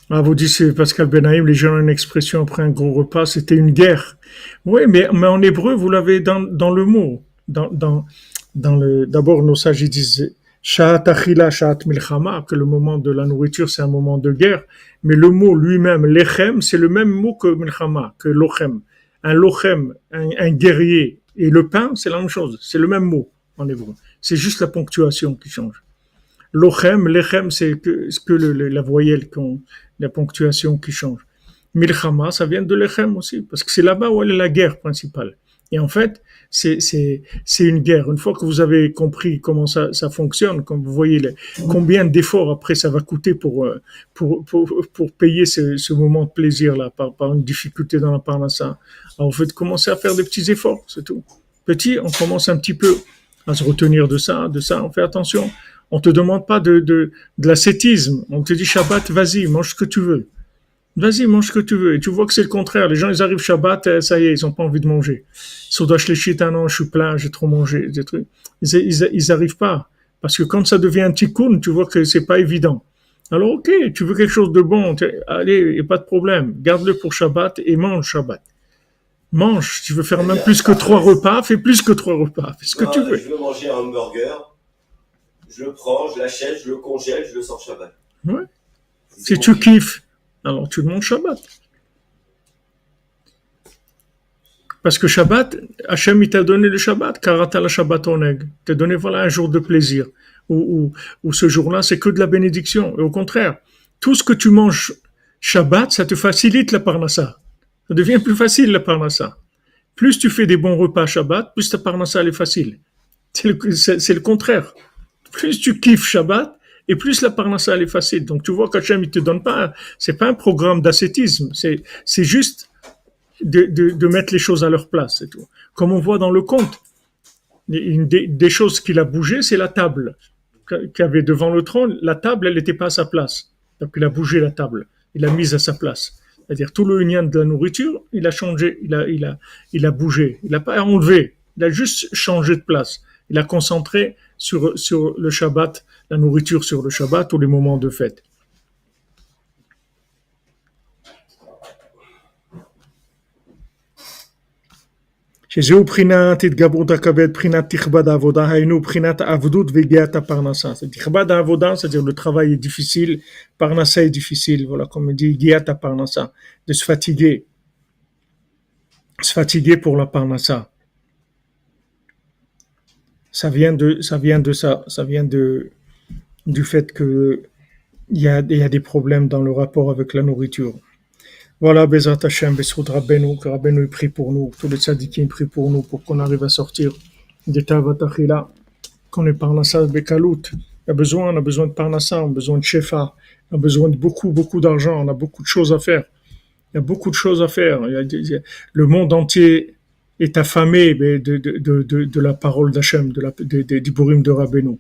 Ah, vous dites, c'est Pascal Benaïm, les gens ont une expression après un gros repas, c'était une guerre. Oui, mais en hébreu, vous l'avez dans le mot. D'abord, nos sages ils disent Sha'at achila, sha'at milchama, que le moment de la nourriture, c'est un moment de guerre. Mais le mot lui-même, lechem, c'est le même mot que milchama, que lochem. Un lochem, un guerrier. Et le pain, c'est la même chose. C'est le même mot en hébreu. C'est juste la ponctuation qui change. Lochem, lechem, c'est que la voyelle, la ponctuation qui change. Milchama, ça vient de lechem aussi, parce que c'est là-bas où elle est la guerre principale. Et en fait, c'est une guerre. Une fois que vous avez compris comment ça fonctionne, comme vous voyez combien d'efforts après ça va coûter pour payer ce moment de plaisir là par une difficulté dans la parnassa. Alors, vous faites commencer à faire des petits efforts, c'est tout. Petit, on commence un petit peu. à se retenir de ça, on fait attention. On te demande pas de l'ascétisme. On te dit Shabbat, vas-y, mange ce que tu veux. Vas-y, mange ce que tu veux. Et tu vois que c'est le contraire. Les gens, ils arrivent Shabbat, ça y est, ils ont pas envie de manger. Sodash Leshit, ah non, je suis plein, j'ai trop mangé, des trucs. Ils arrivent pas. Parce que quand ça devient un tikkun, tu vois que c'est pas évident. Alors, ok, tu veux quelque chose de bon, allez, y a pas de problème. Garde-le pour Shabbat et mange Shabbat. Mange. Tu veux faire même plus que 3 repas, fais plus que 3 repas. Fais ce que tu veux.
Je veux manger un hamburger. Je le prends, je l'achète, je le congèle, je le sors Shabbat.
Ouais. Si tu kiffes, alors tu le manges Shabbat. Parce que Shabbat, Hachem, il t'a donné le Shabbat, Karata la Shabbat oneg. Il t'a donné, voilà, un jour de plaisir. Où ce jour-là, c'est que de la bénédiction. Et au contraire, tout ce que tu manges Shabbat, ça te facilite la parnassa. Ça devient plus facile la parnassa. Plus tu fais des bons repas Shabbat, plus ta parnassa, elle est facile. C'est le contraire. Plus tu kiffes Shabbat, et plus la parnassa, elle est facile. Donc tu vois qu'Hachem, il te donne pas, c'est pas un programme d'ascétisme. C'est juste de mettre les choses à leur place, c'est tout. Comme on voit dans le conte, des choses qu'il a bougées, c'est la table qu'il y avait devant le trône. La table, elle n'était pas à sa place. Donc il a bougé la table, il l'a mise à sa place. C'est-à-dire tout le union de la nourriture, il a changé, il a bougé, il n'a pas enlevé, il a juste changé de place. Il a concentré sur le Shabbat, la nourriture sur le Shabbat ou les moments de fête. שזהו בחינת התגברות הכבד, בחינת תכבד העבודה, היינו בחינת העבדות והגיעת הפרנסה. תכבד העבודה, c'est-à-dire le travail est difficile, parnassa est difficile, voilà, comme on dit, הגיעת הפרנסה, de se fatiguer pour la parnassa. Ça vient de ça, ça vient du fait que il y a des problèmes dans le rapport avec la nourriture. Voilà, Bezrat Hashem, Besrout Rabbeinu, que Rabbeinu prie pour nous, tous les tzadikim prient pour nous, pour qu'on arrive à sortir des Tavat Achila, qu'on ait Parnassa Bekalout. On a besoin de Parnassa, on a besoin de Shefa, on a besoin de beaucoup d'argent, on a beaucoup de choses à faire. Il y a beaucoup de choses à faire. Le monde entier est affamé de la parole d'Hachem, du Borim de Rabbeinu.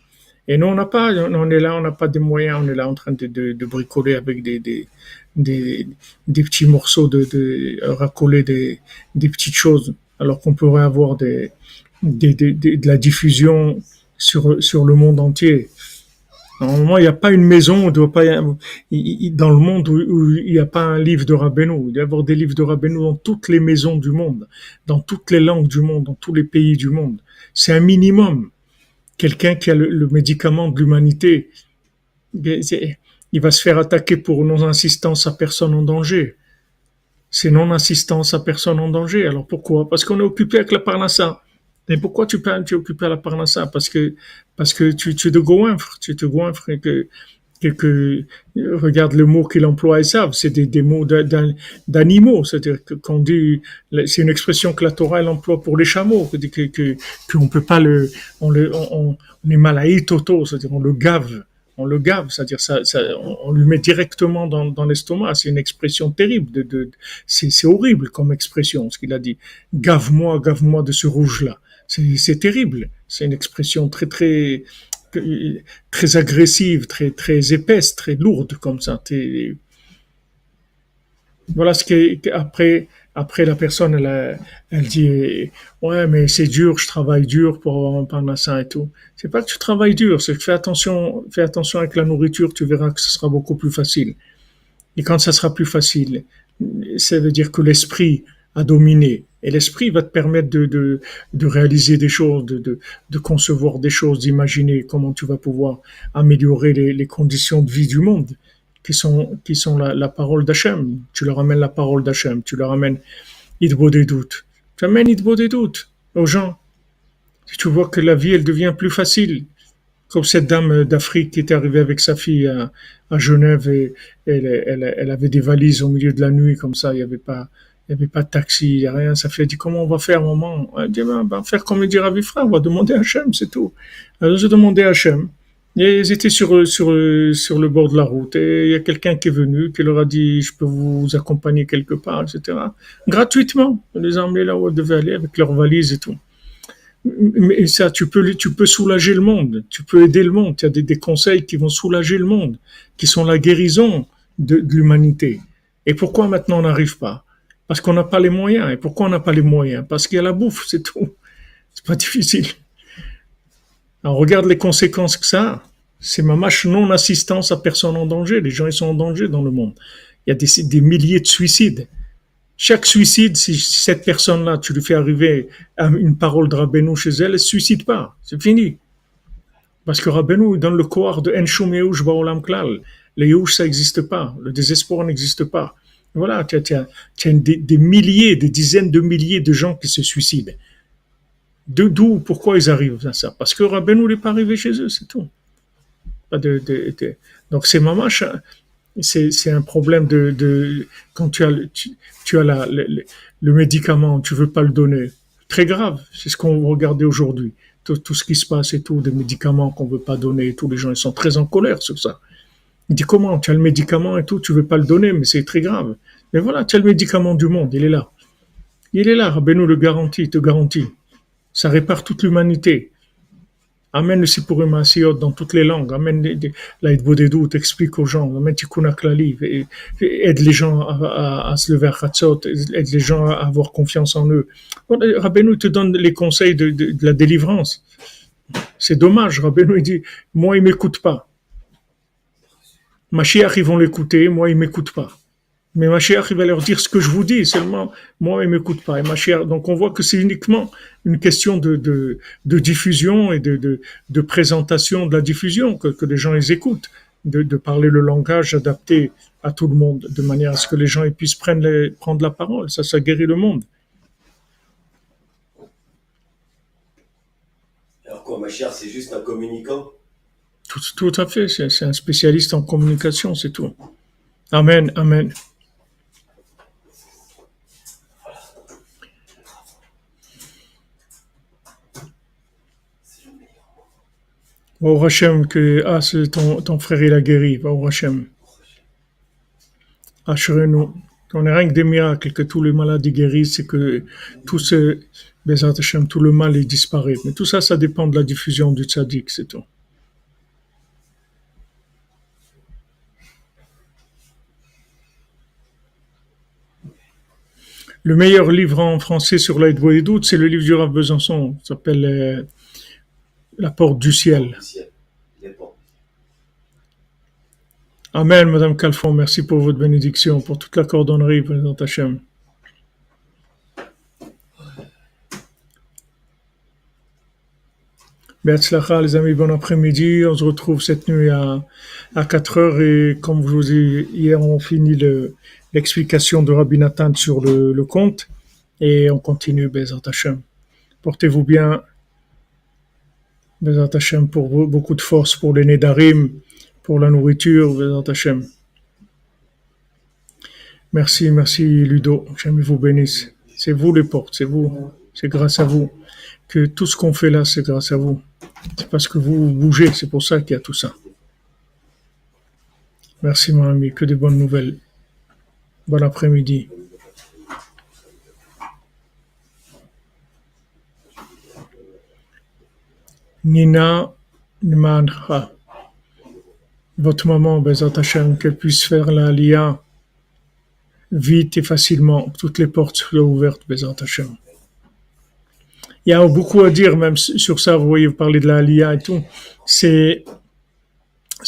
Et nous, on est là, on n'a pas de moyens, on est là en train de bricoler avec des petits morceaux, de racoler des petites choses, alors qu'on pourrait avoir de la diffusion sur le monde entier. Normalement, il n'y a pas une maison, dans le monde où il n'y a pas un livre de Rabbeinu. Il doit y avoir des livres de Rabbeinu dans toutes les maisons du monde, dans toutes les langues du monde, dans tous les pays du monde. C'est un minimum. Quelqu'un qui a le médicament de l'humanité, il va se faire attaquer pour non-assistance à personne en danger. C'est non-assistance à personne en danger. Alors pourquoi? Parce qu'on est occupé avec la parnassa. Et pourquoi tu es occupé à la parnassa? Parce que tu te goinfres et que regarde le mot qu'il emploie, et ça, c'est des mots d'animaux. C'est-à-dire qu'on dit, c'est une expression que la Torah elle emploie pour les chameaux, qu'on peut pas on est malaï toto, c'est-à-dire on le gave, c'est-à-dire on lui met directement dans l'estomac. C'est une expression terrible, c'est horrible comme expression, ce qu'il a dit. Gave-moi de ce rouge-là. C'est terrible. C'est une expression très agressive, très épaisse, très lourde comme ça. Voilà ce qui après la personne elle dit ouais mais c'est dur, je travaille dur pour avoir un parnassa et tout. C'est pas que tu travailles dur, c'est que fais attention avec la nourriture, tu verras que ce sera beaucoup plus facile. Et quand ça sera plus facile, ça veut dire que l'esprit a dominé. Et l'esprit va te permettre de réaliser des choses, de concevoir des choses, d'imaginer comment tu vas pouvoir améliorer les conditions de vie du monde, qui sont la parole d'Hachem. Tu leur amènes la parole d'Hachem, tu leur amènes Idbo des doutes. Tu amènes Idbo des doutes aux gens. Si tu vois que la vie, elle devient plus facile, comme cette dame d'Afrique qui était arrivée avec sa fille à Genève et elle avait des valises au milieu de la nuit, comme ça, il n'y avait pas de taxi, il n'y a rien. Ça fait, elle dit, comment on va faire, maman? Elle dit, ben, faire comme le dit Ravi Frère, on va demander à Hachem, c'est tout. Alors, j'ai demandé à Hachem. Et ils étaient sur le bord de la route. Et il y a quelqu'un qui est venu, qui leur a dit, je peux vous accompagner quelque part, etc. Gratuitement. On les a emmenés là où ils devaient aller avec leurs valises et tout. Mais ça, tu peux soulager le monde, tu peux aider le monde. Il y a des conseils qui vont soulager le monde, qui sont la guérison de l'humanité. Et pourquoi maintenant on n'arrive pas? Parce qu'on n'a pas les moyens. Et pourquoi on n'a pas les moyens? Parce qu'il y a la bouffe, c'est tout. C'est pas difficile. Alors regarde les conséquences que ça a. C'est mamache non-assistance à personne en danger. Les gens ils sont en danger dans le monde. Il y a des milliers de suicides. Chaque suicide, si cette personne-là, tu lui fais arriver une parole de Rabbeinu chez elle, elle ne se suicide pas. C'est fini. Parce que Rabbeinu donne le cours de Enshum Yehush Ba'olam Klal. Le Yehush, ça n'existe pas. Le désespoir n'existe pas. Voilà, tu as des milliers, des dizaines de milliers de gens qui se suicident. D'où, pourquoi ils arrivent à ça? Parce que Rabbeinu n'est pas arrivé chez eux, c'est tout. Pas Donc c'est mamache, c'est un problème quand tu as le médicament, tu veux pas le donner. Très grave, c'est ce qu'on regardait aujourd'hui. Tout ce qui se passe et tout, des médicaments qu'on veut pas donner, tous les gens ils sont très en colère sur ça. Il dit comment, tu as le médicament et tout, tu veux pas le donner, mais c'est très grave. Mais voilà, tu as le médicament du monde, il est là. Il est là, Rabbeinu le garantit, il te garantit. Ça répare toute l'humanité. Amène le Sipurim Asiyot dans toutes les langues. Amène l'Aïd Bodedou, t'explique aux gens. Amène Tikkun Klali. Aide les gens à se lever à Chatzot. Aide les gens à avoir confiance en eux. Rabbeinu te donne les conseils de la délivrance. C'est dommage. Rabbeinu dit, moi, il m'écoute pas. Mashiach, ils vont l'écouter. Moi, il m'écoute pas. Mais Mashiach, il va leur dire ce que je vous dis, seulement, moi, il m'écoute pas. Et Mashiach, donc on voit que c'est uniquement une question de diffusion et de présentation de la diffusion, que les gens les écoutent, de parler le langage adapté à tout le monde, de manière à ce que les gens ils puissent prendre la parole. Ça guérit le monde.
Alors quoi, ma chère, c'est juste un communicant?
Tout à fait, c'est un spécialiste en communication, c'est tout. Amen, amen. Au Hachem, c'est ton frère il a guéri, au Hachem. Assurez-nous qu'on n'est rien que des miracles, que tous les malades guérissent, c'est que tout tout le mal il disparaît. Mais tout ça, ça dépend de la diffusion du tzaddik, c'est tout. Le meilleur livre en français sur l'aide et doute, c'est le livre du Rav Besançon, ça s'appelle La porte du ciel. Amen, Madame Calfon, merci pour votre bénédiction, pour toute la cordonnerie, Président Hachem. Be'atzlacha, les amis, bon après-midi. On se retrouve cette nuit à 4 heures et comme je vous ai dit, hier, on finit l'explication de Rabbi Nathan sur le conte et on continue, Bezat Hashem. Portez-vous bien, Bezat Hashem, pour vous, beaucoup de force pour les Nedarim, pour la nourriture, Bezat Hashem. Merci Ludo, Hashem vous bénisse. C'est vous les portes, c'est vous, c'est grâce à vous que tout ce qu'on fait là, c'est grâce à vous. C'est parce que vous bougez, c'est pour ça qu'il y a tout ça. Merci mon ami, que des bonnes nouvelles. Bon après-midi. Nina Nmancha, votre maman, Bezat Hashem, qu'elle puisse faire la Aliyah vite et facilement. Toutes les portes soient ouvertes, Bezat Hashem. Il y a beaucoup à dire même sur ça, vous voyez, vous parlez de la Aliyah et tout. C'est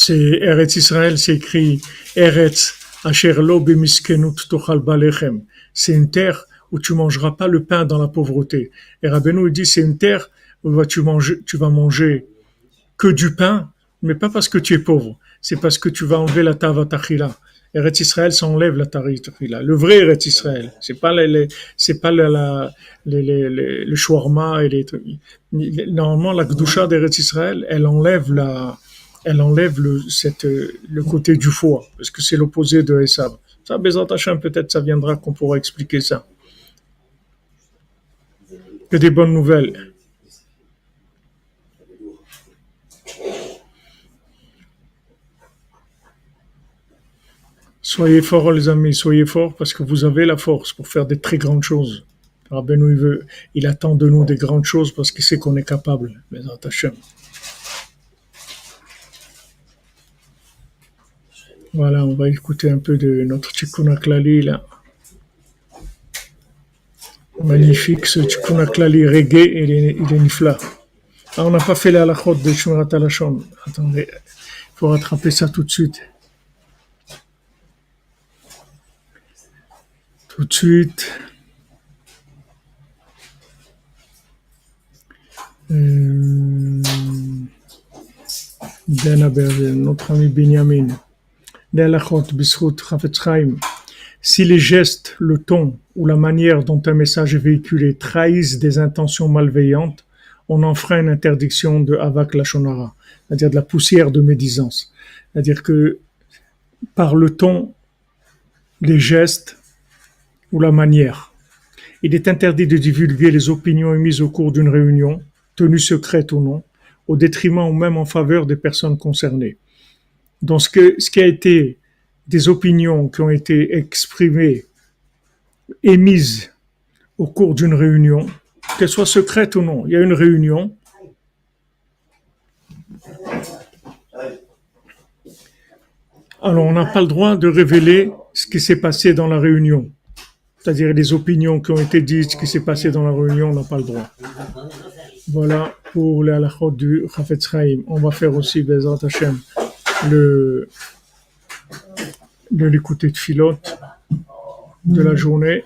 Eretz Israël, c'est écrit Eretz Asher lo b'miskenut tochal balechem. C'est une terre où tu mangeras pas le pain dans la pauvreté. Et Rabbeinu dit c'est une terre où tu vas manger que du pain, mais pas parce que tu es pauvre. C'est parce que tu vas enlever la tavat achila. Eretz Israël, ça enlève la tavat achila. Le vrai Eretz Israël, c'est pas le shawarma et les trucs. Normalement, la Kedusha d'Eretz Israël, elle enlève le côté du foie, parce que c'est l'opposé de Esav. Ça, Bezat Hashem, peut-être ça viendra qu'on pourra expliquer ça. Que des bonnes nouvelles. Soyez forts les amis, soyez forts parce que vous avez la force pour faire des très grandes choses. Rabbeinu, il attend de nous des grandes choses parce qu'il sait qu'on est capable. Bezrat Hashem. Voilà, on va écouter un peu de notre Tikkun HaKlali là. Magnifique, ce Tikkun HaKlali reggae, il est nifla. Ah, on n'a pas fait la halachot de Shmirat HaLashon. Attendez, il faut rattraper ça tout de suite. Tout de suite. Notre ami Benjamin. Les halachot, Bisrout, Chafetz Chaim. Si les gestes, le ton ou la manière dont un message est véhiculé trahissent des intentions malveillantes, on enfreint une interdiction de Avak Lashon Hara, c'est-à-dire de la poussière de médisance. C'est-à-dire que par le ton, les gestes ou la manière, il est interdit de divulguer les opinions émises au cours d'une réunion, tenue secrète ou non, au détriment ou même en faveur des personnes concernées. Donc ce qui a été des opinions qui ont été exprimées, émises au cours d'une réunion, qu'elle soit secrète ou non, il y a une réunion. Alors, on n'a pas le droit de révéler ce qui s'est passé dans la réunion. C'est-à-dire les opinions qui ont été dites, ce qui s'est passé dans la réunion, on n'a pas le droit. Voilà pour les halachot du Chafetz Chaim. On va faire aussi, Bezrat Hashem, de l'écouter de filote de la journée.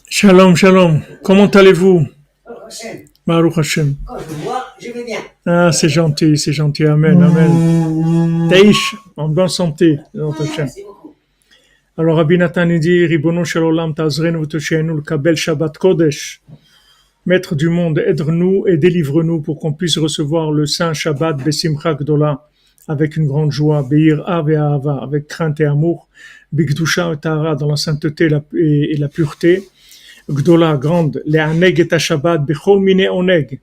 Shalom, shalom. Comment allez-vous? Baruch Hashem.
Quand je vois, je vais bien.
Ah, c'est gentil, c'est gentil. Amen, amen. Taïch, en bonne santé.
Merci beaucoup.
Alors, Rabbi Nathan dit, Ribono shel olam ta'azrenu v'toshenu l'kabel Shabbat Kodesh. Maître du monde, aide-nous et délivre-nous pour qu'on puisse recevoir le Saint Shabbat Besimcha Gdola avec une grande joie, Beir Av et Ahava, avec crainte et amour, Bigdusha et Tahara, dans la sainteté et la pureté, Gdola, grande, Le'aneg et Shabbat, Bechol mine oneg,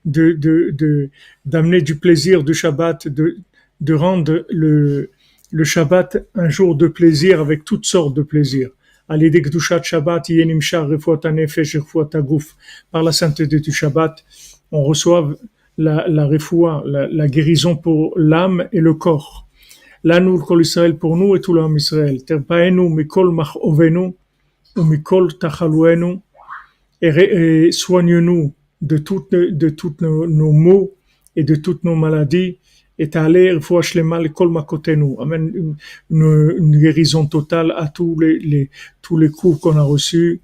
d'amener du plaisir du Shabbat, de rendre le Shabbat un jour de plaisir avec toutes sortes de plaisirs. Par la sainteté du Shabbat, on reçoit la refoua, la guérison pour l'âme et le corps. L'anoul kol Israël pour nous et tout l'âme Israël. Terpaenu mikol machovenu ou mikol tachaluenu, et soigne-nous de toutes nos maux et de toutes nos maladies. Et t'aller refoua shlema lekol makotenu. Amen. Une guérison totale à tous les coups qu'on a reçus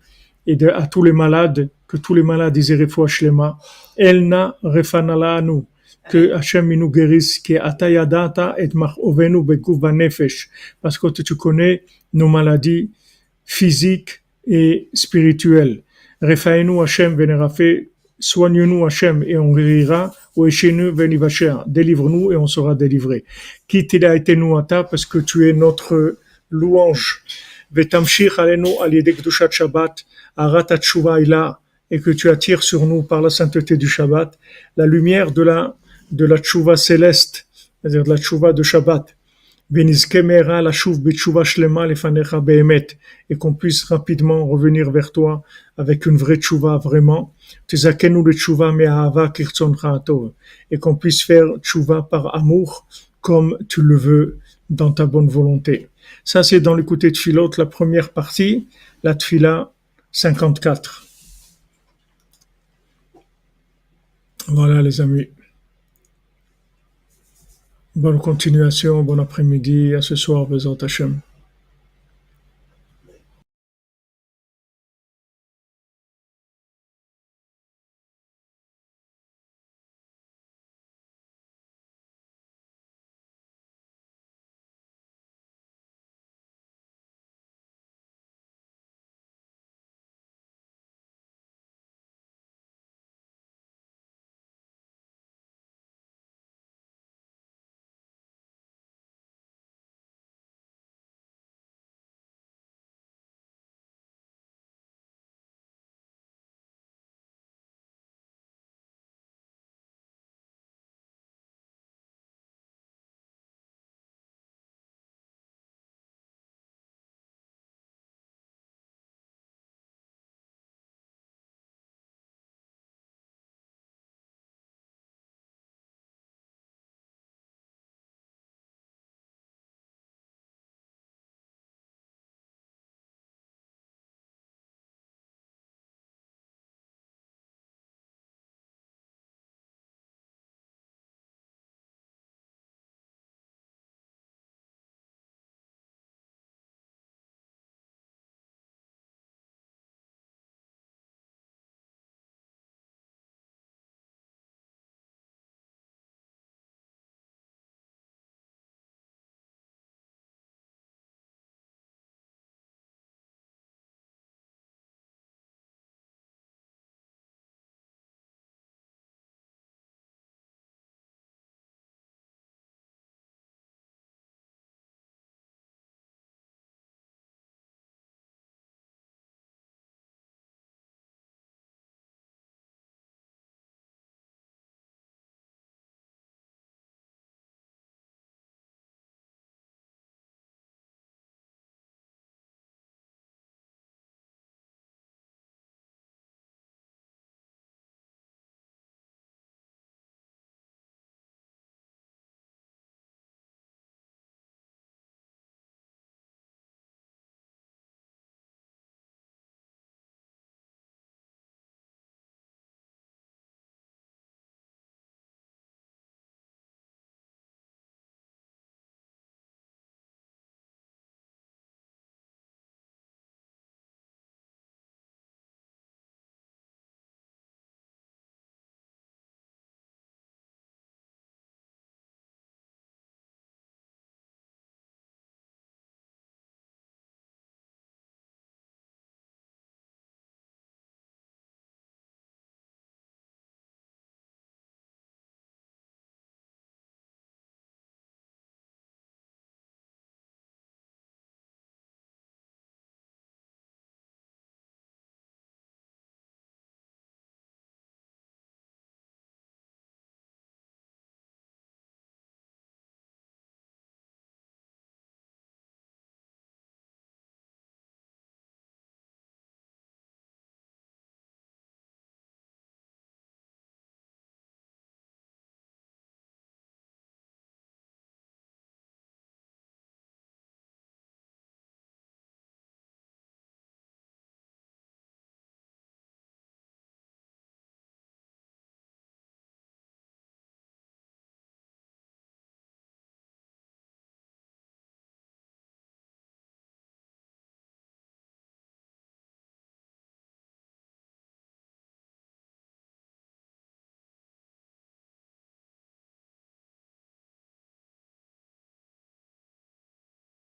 et à tous les malades, que tous les malades aient refoua shlema. Elna refanala anu. Que Hachem nous guérisse, que atayadata et machovenu beguf vanefesh. Parce que tu connais nos maladies physiques et spirituelles. Refaenu Hachem venerafe. Soigne-nous Hachem et on guérira, ou échenu venivacher, délivre-nous et on sera délivré. Quitte il a été nous à ta parce que tu es notre louange. Vetamshir alenu aliyedek kedushat Shabbat, arat tshuva ila, et que tu attires sur nous par la sainteté du Shabbat, la lumière de la tshuva céleste, c'est-à-dire de la tshuva de Shabbat. Benizkemera la shuv b'tshuva shlema lefanecha behemet, et qu'on puisse rapidement revenir vers toi avec une vraie tshuva vraiment. Tizakenu le tshuva me'ahava kirtzoncha atov, et qu'on puisse faire tshuva par amour comme tu le veux dans ta bonne volonté. Ça c'est dans l'écouter tfilot, la première partie, la tfila 54. Voilà les amis. Bonne continuation, bon après-midi, à ce soir, Bezrat Hashem.